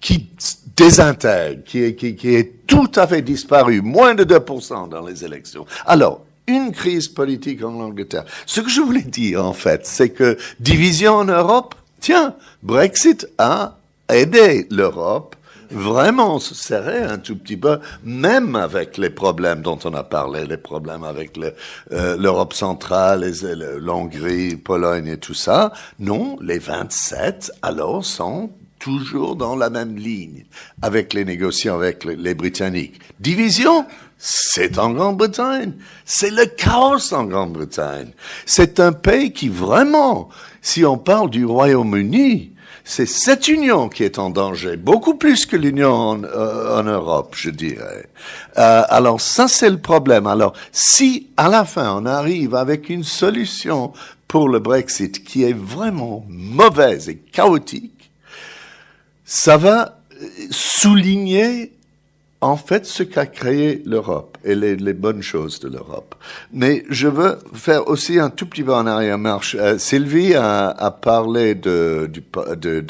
qui désintègre, qui est tout à fait disparu, moins de 2% dans les élections. Alors, une crise politique en Angleterre. Ce que je voulais dire, en fait, c'est que division en Europe, tiens, Brexit a aidé l'Europe vraiment se serrer un tout petit peu, même avec les problèmes dont on a parlé, les problèmes avec l'Europe centrale, l'Hongrie, Pologne et tout ça. Non, les 27, alors, sont toujours dans la même ligne avec les négociations avec les Britanniques. Division, c'est en Grande-Bretagne. C'est le chaos en Grande-Bretagne. C'est un pays qui vraiment, si on parle du Royaume-Uni, c'est cette union qui est en danger, beaucoup plus que l'union en Europe, je dirais. Alors ça, c'est le problème. Alors, si à la fin, on arrive avec une solution pour le Brexit qui est vraiment mauvaise et chaotique, ça va souligner en fait ce qu'a créé l'Europe et les bonnes choses de l'Europe. Mais je veux faire aussi un tout petit peu en arrière-marche. Sylvie a parlé de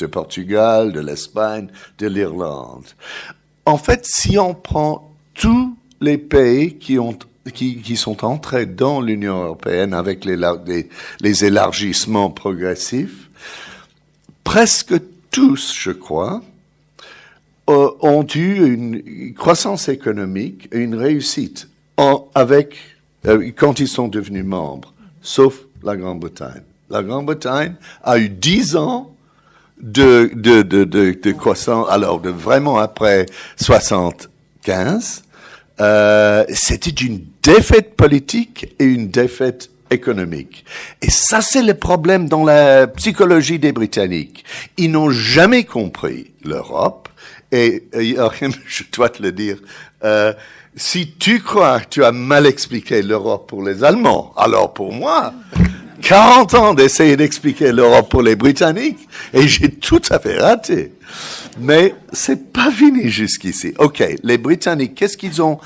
Portugal, de l'Espagne, de l'Irlande. En fait, si on prend tous les pays qui sont entrés dans l'Union européenne avec les élargissements progressifs, presque tous, je crois, ont eu une croissance économique et une réussite quand ils sont devenus membres, sauf la Grande-Bretagne. La Grande-Bretagne a eu 10 ans de croissance, alors vraiment après 75, c'était une défaite politique et une défaite économique. Et ça, c'est le problème dans la psychologie des Britanniques. Ils n'ont jamais compris l'Europe. Et Joachim, je dois te le dire, si tu crois que tu as mal expliqué l'Europe pour les Allemands, alors pour moi, 40 ans d'essayer d'expliquer l'Europe pour les Britanniques, et j'ai tout à fait raté. Mais c'est pas fini jusqu'ici. OK, les Britanniques, qu'est-ce qu'ils ont?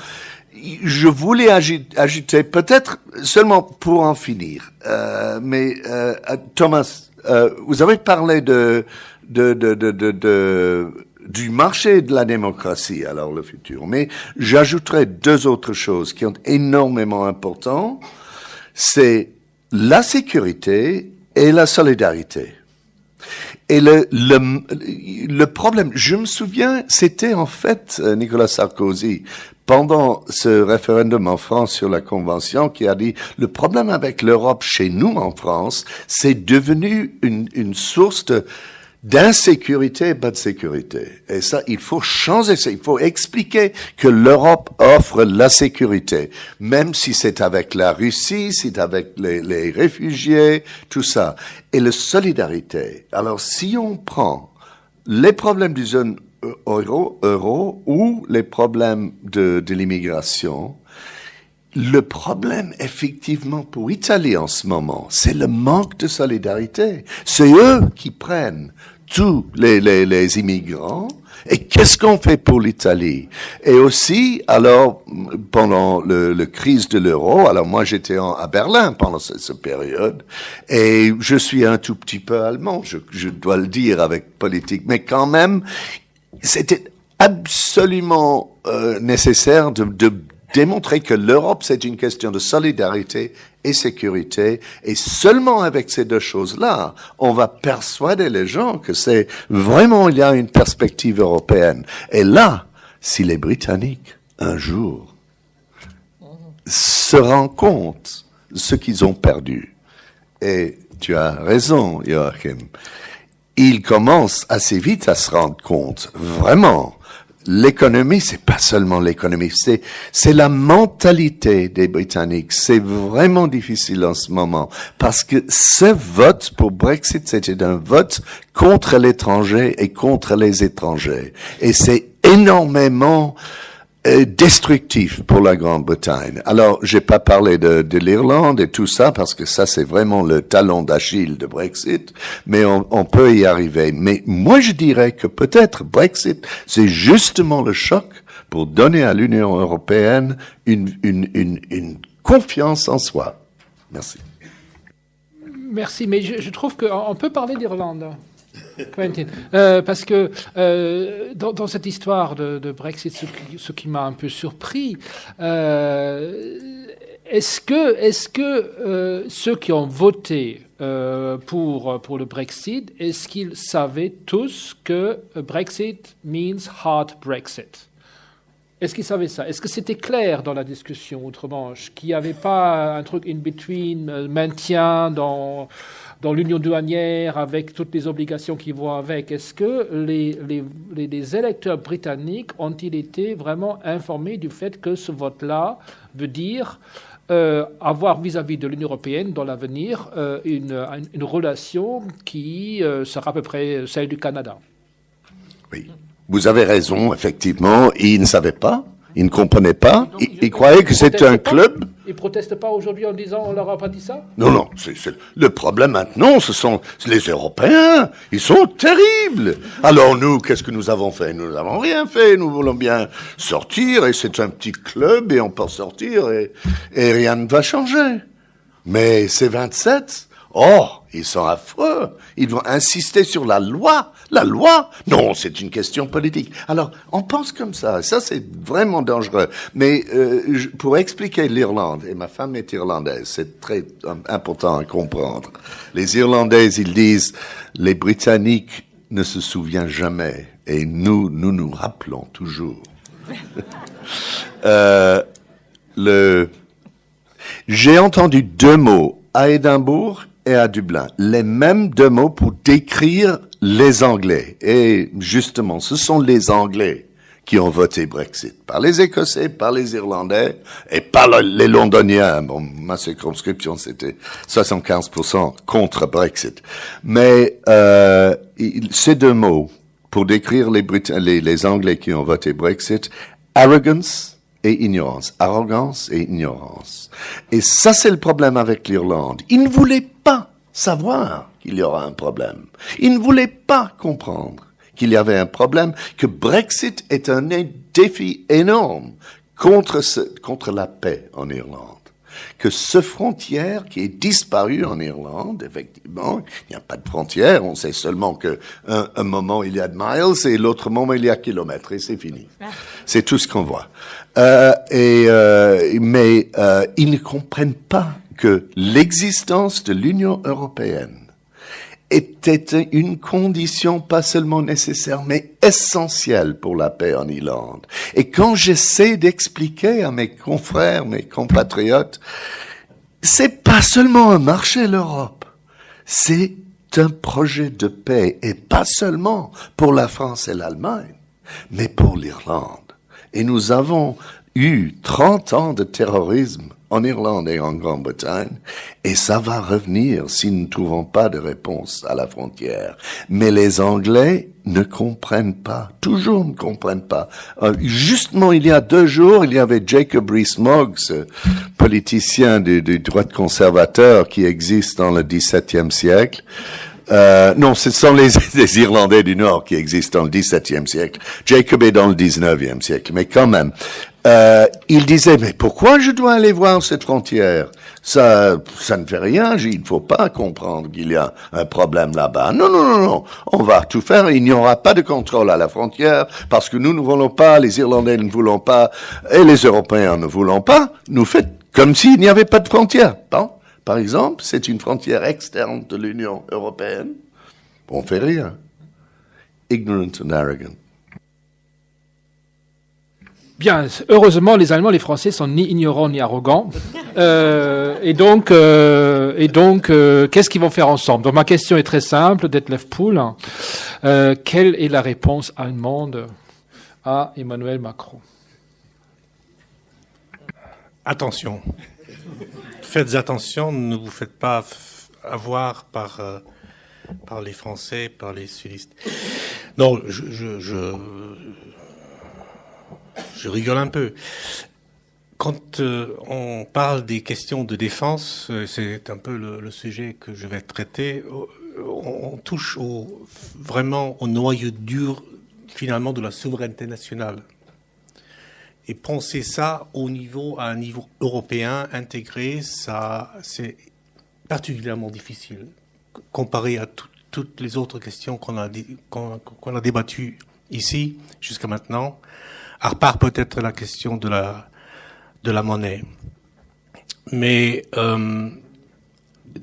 Je voulais ajouter, peut-être seulement pour en finir, mais Thomas, vous avez parlé du marché de la démocratie, alors le futur. Mais j'ajouterai deux autres choses qui sont énormément importantes. C'est la sécurité et la solidarité. Et le problème, je me souviens, c'était en fait Nicolas Sarkozy, pendant ce référendum en France sur la Convention, qui a dit, le problème avec l'Europe chez nous en France, c'est devenu une source d'insécurité et pas de sécurité. Et ça, il faut changer ça. Il faut expliquer que l'Europe offre la sécurité, même si c'est avec la Russie, si c'est avec les réfugiés, tout ça. Et la solidarité. Alors, si on prend les problèmes du zone euro ou les problèmes de l'immigration, le problème, effectivement, pour l'Italie en ce moment, c'est le manque de solidarité. C'est eux qui prennent tous les immigrants. Et qu'est-ce qu'on fait pour l'Italie? Et aussi, alors, pendant le crise de l'euro, alors moi j'étais à Berlin pendant cette période, et je suis un tout petit peu allemand, je dois le dire avec politique, mais quand même, c'était absolument nécessaire de démontrer que l'Europe, c'est une question de solidarité et sécurité, et seulement avec ces deux choses-là, on va persuader les gens que c'est vraiment, il y a une perspective européenne. Et là, si les Britanniques, un jour, se rendent compte de ce qu'ils ont perdu, et tu as raison, Joachim, ils commencent assez vite à se rendre compte, vraiment. L'économie, c'est pas seulement l'économie, c'est la mentalité des Britanniques. C'est vraiment difficile en ce moment parce que ce vote pour Brexit, c'était un vote contre l'étranger et contre les étrangers. Et c'est énormément destructif pour la Grande-Bretagne. Alors, j'ai pas parlé de l'Irlande et tout ça parce que ça, c'est vraiment le talon d'Achille de Brexit, mais on peut y arriver. Mais moi, je dirais que peut-être Brexit, c'est justement le choc pour donner à l'Union européenne une confiance en soi. Merci. Merci, mais je trouve qu'on peut parler d'Irlande. Quentin, parce que dans cette histoire de Brexit, ce qui m'a un peu surpris, est-ce que ceux qui ont voté pour le Brexit, est-ce qu'ils savaient tous que Brexit means hard Brexit? Est-ce qu'ils savaient ça? Est-ce que c'était clair dans la discussion outre-Manche, qu'il n'y avait pas un truc in between, maintien dans l'union douanière avec toutes les obligations qui vont avec? Est-ce que les électeurs britanniques ont-ils été vraiment informés du fait que ce vote-là veut dire avoir vis-à-vis de l'Union européenne dans l'avenir une relation qui sera à peu près celle du Canada? Oui. Vous avez raison, effectivement. Ils ne savaient pas, ils ne comprenaient pas. Ils croyaient que c'était un club. Ils ne protestent pas aujourd'hui en disant on leur a pas dit ça? Non. Le problème maintenant, ce sont les Européens. Ils sont terribles. Alors nous, qu'est-ce que nous avons fait? Nous n'avons rien fait. Nous voulons bien sortir et c'est un petit club et on peut sortir et rien ne va changer. Mais ces 27... oh, ils sont affreux. Ils vont insister sur la loi. La loi? Non, c'est une question politique. Alors, on pense comme ça. Ça, c'est vraiment dangereux. Mais pour expliquer l'Irlande, et ma femme est irlandaise, c'est très important à comprendre. Les Irlandais, ils disent, les Britanniques ne se souviennent jamais. Et nous rappelons toujours. J'ai entendu deux mots à Édimbourg et à Dublin, les mêmes deux mots pour décrire les Anglais. Et justement, ce sont les Anglais qui ont voté Brexit. Par les Écossais, par les Irlandais et par les Londoniens. Bon, ma circonscription, c'était 75% contre Brexit. Mais ces deux mots, pour décrire les Anglais qui ont voté Brexit, arrogance et ignorance. Arrogance et ignorance. Et ça, c'est le problème avec l'Irlande. Ils ne voulaient pas savoir qu'il y aura un problème. Ils ne voulaient pas comprendre qu'il y avait un problème, que Brexit est un défi énorme contre la paix en Irlande. Que ce frontière qui est disparu en Irlande, effectivement, il n'y a pas de frontière, on sait seulement que un moment il y a de miles et l'autre moment il y a kilomètres et c'est fini. C'est tout ce qu'on voit. Mais ils ne comprennent pas que l'existence de l'Union européenne était une condition pas seulement nécessaire, mais essentielle pour la paix en Irlande. Et quand j'essaie d'expliquer à mes confrères, mes compatriotes, c'est pas seulement un marché, l'Europe. C'est un projet de paix, et pas seulement pour la France et l'Allemagne, mais pour l'Irlande. Et nous avons eu 30 ans de terrorisme en Irlande et en Grande-Bretagne, et ça va revenir si nous ne trouvons pas de réponse à la frontière. Mais les Anglais ne comprennent pas, toujours ne comprennent pas. Justement, il y a 2 jours, il y avait Jacob Rees-Mogg, ce politicien du droit conservateur qui existe dans le XVIIe siècle. Non, ce sont les Irlandais du Nord qui existent dans le XVIIe siècle. Jacob est dans le XIXe siècle, mais quand même. Il disait, mais pourquoi je dois aller voir cette frontière? Ça ne fait rien, il ne faut pas comprendre qu'il y a un problème là-bas. Non, on va tout faire, il n'y aura pas de contrôle à la frontière, parce que nous ne voulons pas, les Irlandais ne voulons pas, et les Européens ne voulons pas, nous faites comme s'il n'y avait pas de frontière. Bon, par exemple, c'est une frontière externe de l'Union européenne, on fait rien. Ignorant and arrogant. Bien, heureusement, les Allemands, les Français sont ni ignorants ni arrogants. Et donc, qu'est-ce qu'ils vont faire ensemble? Donc, ma question est très simple, Detlef Pool. Quelle est la réponse allemande à Emmanuel Macron? Attention. Faites attention, ne vous faites pas avoir par les Français, par les sudistes. Non, je rigole un peu. Quand on parle des questions de défense, c'est un peu le sujet que je vais traiter, on touche vraiment au noyau dur, finalement, de la souveraineté nationale. Et penser ça à un niveau européen intégré, ça, c'est particulièrement difficile, comparé à toutes les autres questions qu'on a débattues ici, jusqu'à maintenant. À part peut-être la question de la monnaie. Mais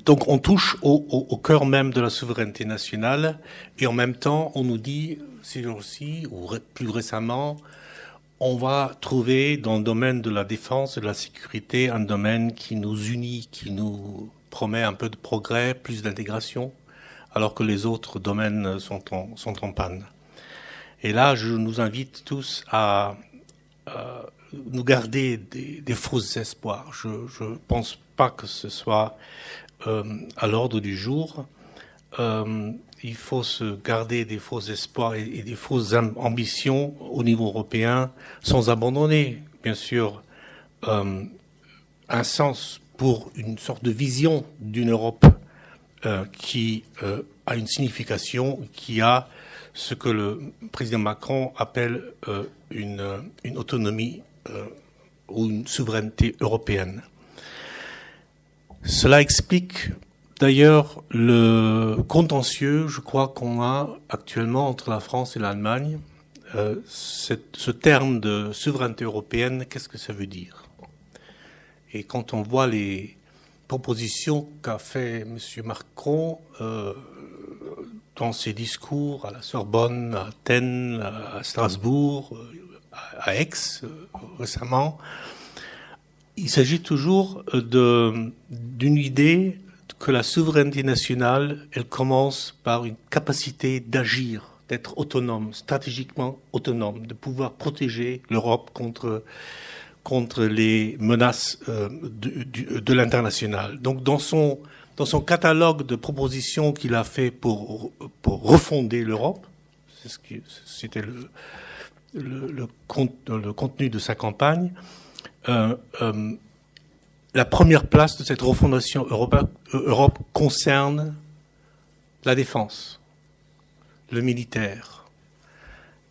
donc on touche au cœur même de la souveraineté nationale et en même temps on nous dit, ces jours-ci, ou plus récemment, on va trouver dans le domaine de la défense et de la sécurité un domaine qui nous unit, qui nous promet un peu de progrès, plus d'intégration, alors que les autres domaines sont en panne. Et là, je nous invite tous à nous garder des faux espoirs. Je ne pense pas que ce soit à l'ordre du jour. Il faut se garder des faux espoirs et des fausses ambitions au niveau européen, sans abandonner, bien sûr, un sens pour une sorte de vision d'une Europe qui a une signification, qui a ce que le président Macron appelle une autonomie ou une souveraineté européenne. Cela explique d'ailleurs le contentieux, je crois, qu'on a actuellement entre la France et l'Allemagne. Ce terme de souveraineté européenne, qu'est-ce que ça veut dire? Et quand on voit les propositions qu'a fait M. Macron dans ses discours à la Sorbonne, à Athènes, à Strasbourg, à Aix récemment, il s'agit toujours d'une idée que la souveraineté nationale, elle commence par une capacité d'agir d'être autonome, stratégiquement autonome, de pouvoir protéger l'Europe contre les menaces de l'international. Donc dans son catalogue de propositions qu'il a fait pour refonder l'Europe, c'était le contenu de sa campagne, la première place de cette refondation Europe concerne la défense, le militaire.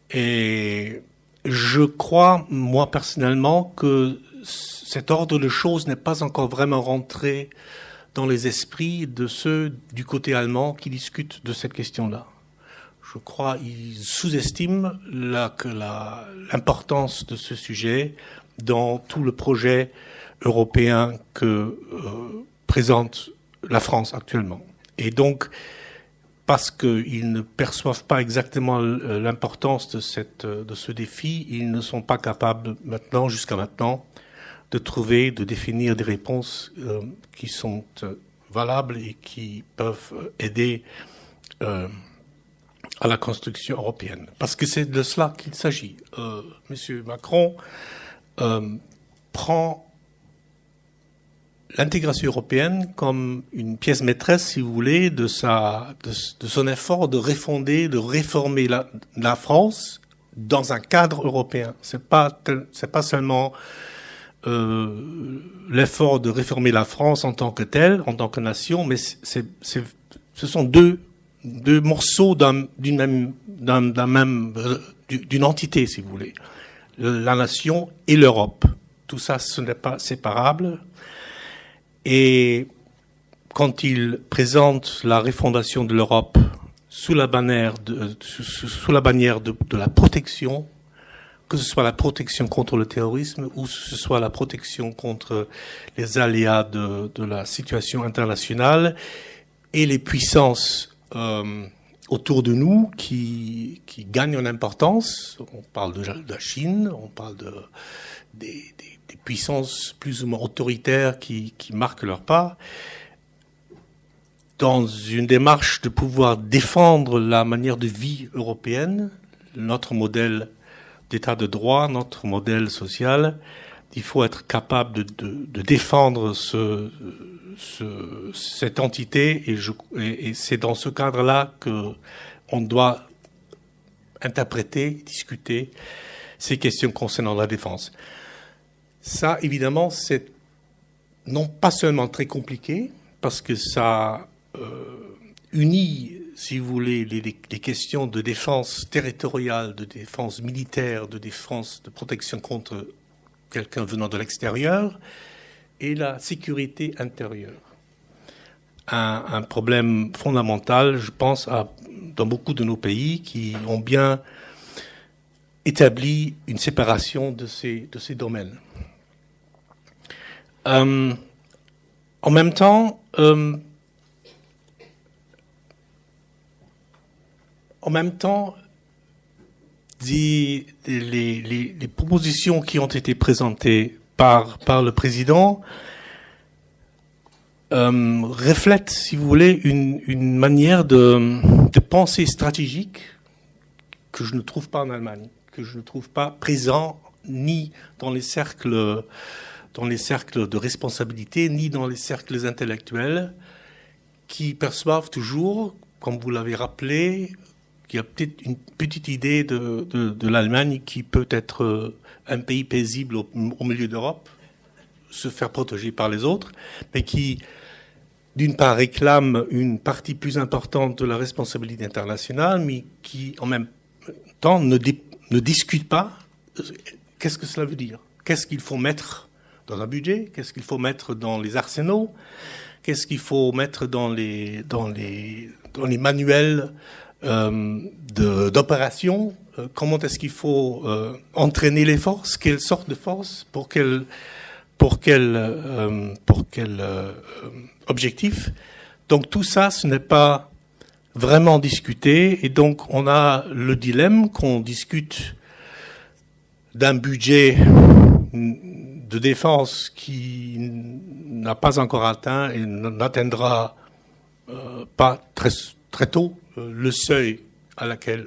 Et je crois, moi personnellement, que cet ordre de choses n'est pas encore vraiment rentré dans les esprits de ceux du côté allemand qui discutent de cette question-là. Je crois qu'ils sous-estiment l'importance de ce sujet dans tout le projet européen que présente la France actuellement. Et donc, parce qu'ils ne perçoivent pas exactement l'importance de ce défi, ils ne sont pas capables jusqu'à maintenant, de définir des réponses qui sont valables et qui peuvent aider à la construction européenne. Parce que c'est de cela qu'il s'agit. Monsieur Macron prend l'intégration européenne comme une pièce maîtresse, si vous voulez, de son effort de réformer la France dans un cadre européen. C'est pas seulement l'effort de réformer la France en tant que telle, en tant que nation, mais ce sont deux morceaux d'une entité, si vous voulez. La nation et l'Europe. Tout ça, ce n'est pas séparable. Et quand il présente la refondation de l'Europe sous la bannière de la protection, que ce soit la protection contre le terrorisme ou que ce soit la protection contre les aléas de la situation internationale et les puissances autour de nous qui gagnent en importance. On parle de la Chine, on parle des puissances plus ou moins autoritaires qui marquent leur pas, dans une démarche de pouvoir défendre la manière de vie européenne, notre modèle d'état de droit, notre modèle social. Il faut être capable de défendre cette entité et c'est dans ce cadre-là qu'on doit interpréter, discuter ces questions concernant la défense. Ça, évidemment, c'est non pas seulement très compliqué, parce que ça unit, si vous voulez, les questions de défense territoriale, de défense militaire, de défense de protection contre quelqu'un venant de l'extérieur, et la sécurité intérieure. Un problème fondamental, je pense, dans beaucoup de nos pays qui ont bien établi une séparation de ces domaines. En même temps, les propositions qui ont été présentées par le président reflètent, si vous voulez, une manière de penser stratégique que je ne trouve pas en Allemagne, que je ne trouve pas présent ni dans les cercles de responsabilité, ni dans les cercles intellectuels, qui perçoivent toujours, comme vous l'avez rappelé, qu'il y a peut-être une petite idée de l'Allemagne qui peut être un pays paisible au milieu d'Europe, se faire protéger par les autres, mais qui, d'une part, réclame une partie plus importante de la responsabilité internationale, mais qui, en même temps, ne discute pas qu'est-ce que cela veut dire. Qu'est-ce qu'il faut mettre dans un budget? Qu'est-ce qu'il faut mettre dans les arsenaux? Qu'est-ce qu'il faut mettre dans les manuels d'opération? Comment est-ce qu'il faut entraîner les forces? Quelle sorte de force? Pour quel objectif? Donc tout ça, ce n'est pas vraiment discuté, et donc on a le dilemme qu'on discute d'un budget de défense qui n'a pas encore atteint et n'atteindra pas très tôt le seuil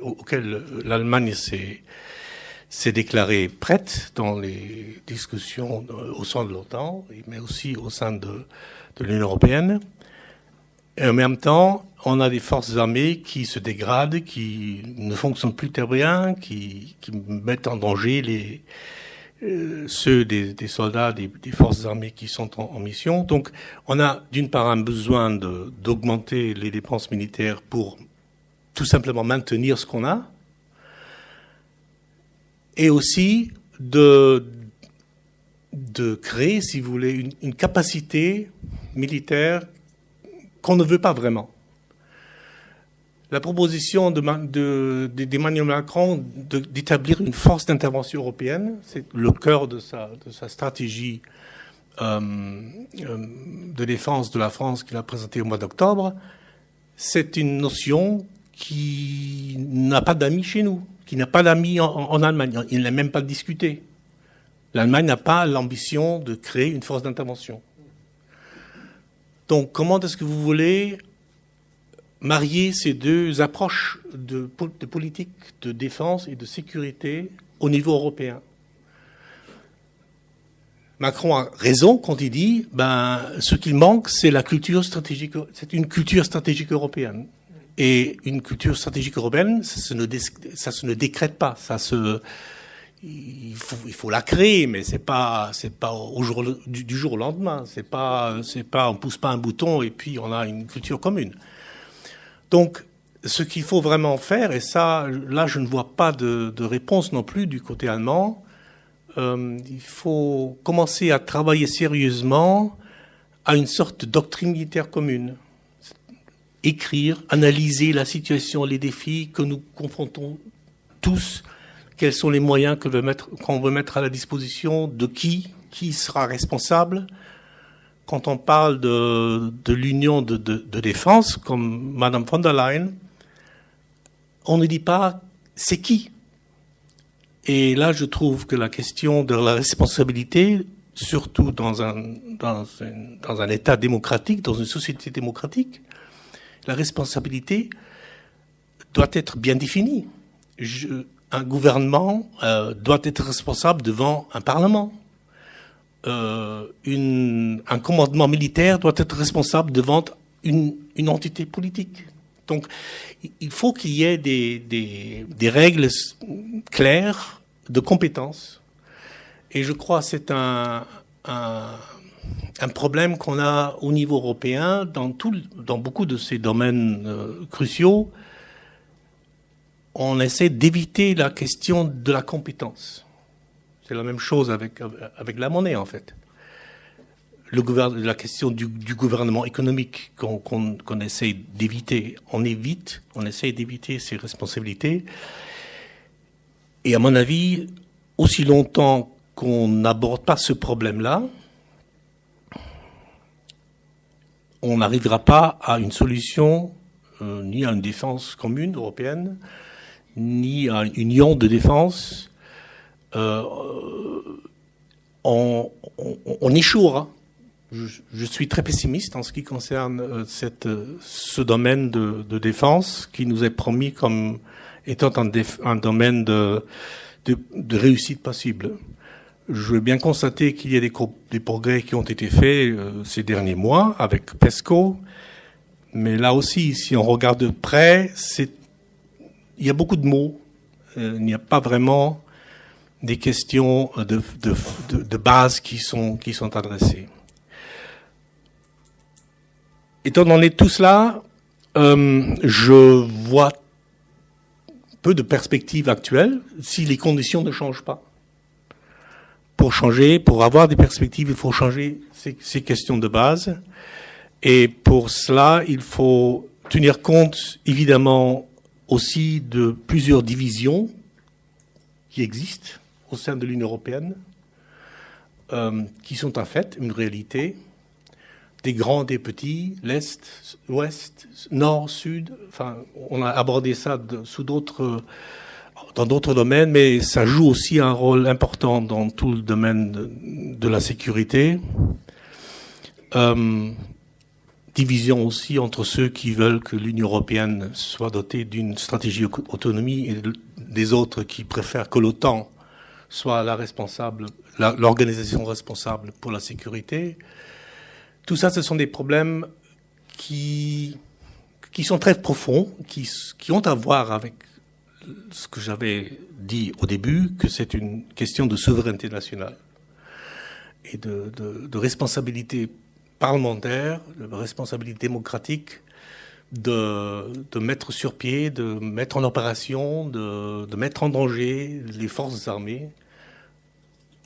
auquel l'Allemagne s'est déclarée prête dans les discussions au sein de l'OTAN, mais aussi au sein de l'Union européenne. Et en même temps, on a des forces armées qui se dégradent, qui ne fonctionnent plus très bien, qui mettent en danger ceux des soldats des forces armées qui sont en mission. Donc, on a d'une part un besoin d'augmenter les dépenses militaires pour tout simplement maintenir ce qu'on a, et aussi de créer, si vous voulez, une capacité militaire qu'on ne veut pas vraiment. La proposition d'Emmanuel Macron d'établir une force d'intervention européenne, c'est le cœur de sa stratégie de défense de la France qu'il a présentée au mois d'octobre. C'est une notion qui n'a pas d'amis chez nous, qui n'a pas d'amis en Allemagne. Il n'a même pas discuté. L'Allemagne n'a pas l'ambition de créer une force d'intervention. Donc, comment est-ce que vous voulez marier ces deux approches de politique de défense et de sécurité au niveau européen? Macron a raison quand il dit, ce qu'il manque, c'est une culture stratégique européenne. Et une culture stratégique européenne, ça se ne décrète pas. Il faut la créer, mais c'est pas du jour au lendemain. On pousse pas un bouton et puis on a une culture commune. Donc, ce qu'il faut vraiment faire, et ça, là, je ne vois pas de réponse non plus du côté allemand. Il faut commencer à travailler sérieusement à une sorte de doctrine militaire commune. Écrire, analyser la situation, les défis que nous confrontons tous, quels sont les moyens qu'on veut mettre à la disposition de qui sera responsable. Quand on parle de l'union de défense, comme Madame von der Leyen, on ne dit pas c'est qui. Et là, je trouve que la question de la responsabilité, surtout dans un État démocratique, dans une société démocratique, la responsabilité doit être bien définie. Un gouvernement doit être responsable devant un parlement. Un commandement militaire doit être responsable devant une entité politique. Donc, il faut qu'il y ait des règles claires de compétences. Et je crois que c'est un problème qu'on a au niveau européen dans beaucoup de ces domaines cruciaux. On essaie d'éviter la question de la compétence. C'est la même chose avec la monnaie, en fait. La question du gouvernement économique qu'on essaie d'éviter. On essaie d'éviter ces responsabilités. Et à mon avis, aussi longtemps qu'on n'aborde pas ce problème-là, on n'arrivera pas à une solution, ni à une défense commune européenne, ni à une union de défense. On échouera. Je suis très pessimiste en ce qui concerne ce domaine de défense qui nous est promis comme étant un domaine de réussite possible. Je veux bien constater qu'il y a des progrès qui ont été faits ces derniers mois avec PESCO, mais là aussi, si on regarde de près, il y a beaucoup de mots. Il n'y a pas vraiment des questions de base qui sont adressées. Étant donné tout cela, je vois peu de perspectives actuelles si les conditions ne changent pas. Pour avoir des perspectives, il faut changer ces questions de base. Et pour cela, il faut tenir compte, évidemment, aussi de plusieurs divisions qui existent au sein de l'Union européenne, qui sont en fait une réalité, des grands, des petits, l'Est, l'Ouest, Nord, Sud. Enfin, on a abordé ça dans d'autres domaines, mais ça joue aussi un rôle important dans tout le domaine de la sécurité. division aussi entre ceux qui veulent que l'Union européenne soit dotée d'une stratégie autonomie et des autres qui préfèrent que l'OTAN soit l'organisation responsable pour la sécurité. Tout ça, ce sont des problèmes qui sont très profonds, qui ont à voir avec ce que j'avais dit au début, que c'est une question de souveraineté nationale et de responsabilité parlementaire, de responsabilité démocratique, de mettre sur pied, de mettre en opération, de mettre en danger les forces armées.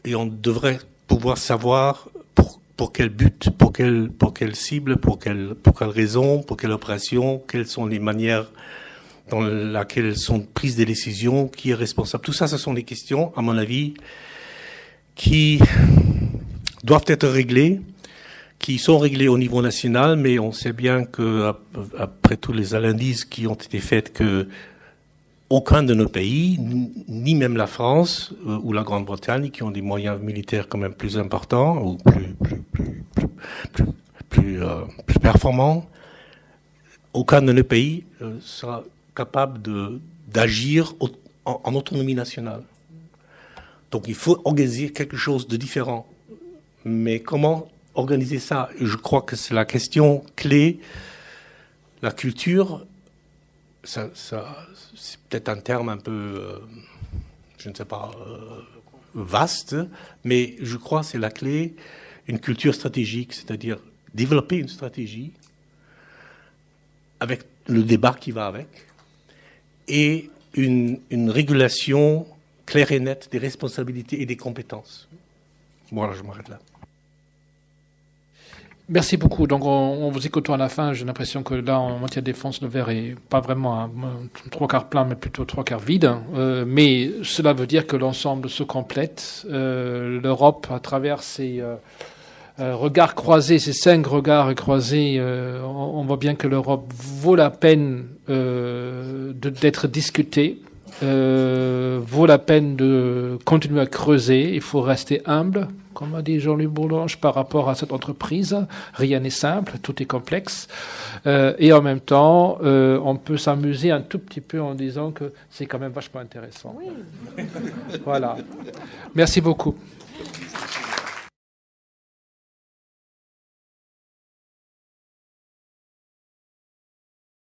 Et on devrait pouvoir savoir pour quel but, pour quelle cible, pour quelle raison, pour quelle opération, quelles sont les manières dans lesquelles sont prises des décisions, qui est responsable. Tout ça, ce sont des questions, à mon avis, qui doivent être réglées, qui sont réglées au niveau national, mais on sait bien que, après tous les analyses qui ont été faites, que aucun de nos pays, ni même la France ou la Grande-Bretagne, qui ont des moyens militaires quand même plus importants ou plus performants, aucun de nos pays sera capable d'agir en autonomie nationale. Donc il faut organiser quelque chose de différent. Mais comment organiser ça? Je crois que c'est la question clé. La culture, ça c'est peut-être un terme un peu, je ne sais pas, vaste, mais je crois que c'est la clé. Une culture stratégique, c'est-à-dire développer une stratégie avec le débat qui va avec, et une régulation claire et nette des responsabilités et des compétences. Voilà, je m'arrête là. Merci beaucoup. Donc, on vous écoutant à la fin, j'ai l'impression que là, en matière de défense, le verre est pas vraiment un 3/4 plein, mais plutôt 3/4 vide. Mais cela veut dire que l'ensemble se complète. L'Europe, à travers ses regards croisés, ces 5 regards croisés, on voit bien que l'Europe vaut la peine d'être discutée. Vaut la peine de continuer à creuser. Il faut rester humble, comme a dit Jean-Luc Bourlange, par rapport à cette entreprise. Rien n'est simple, tout est complexe. Et en même temps, on peut s'amuser un tout petit peu en disant que c'est quand même vachement intéressant. Oui. Voilà. Merci beaucoup.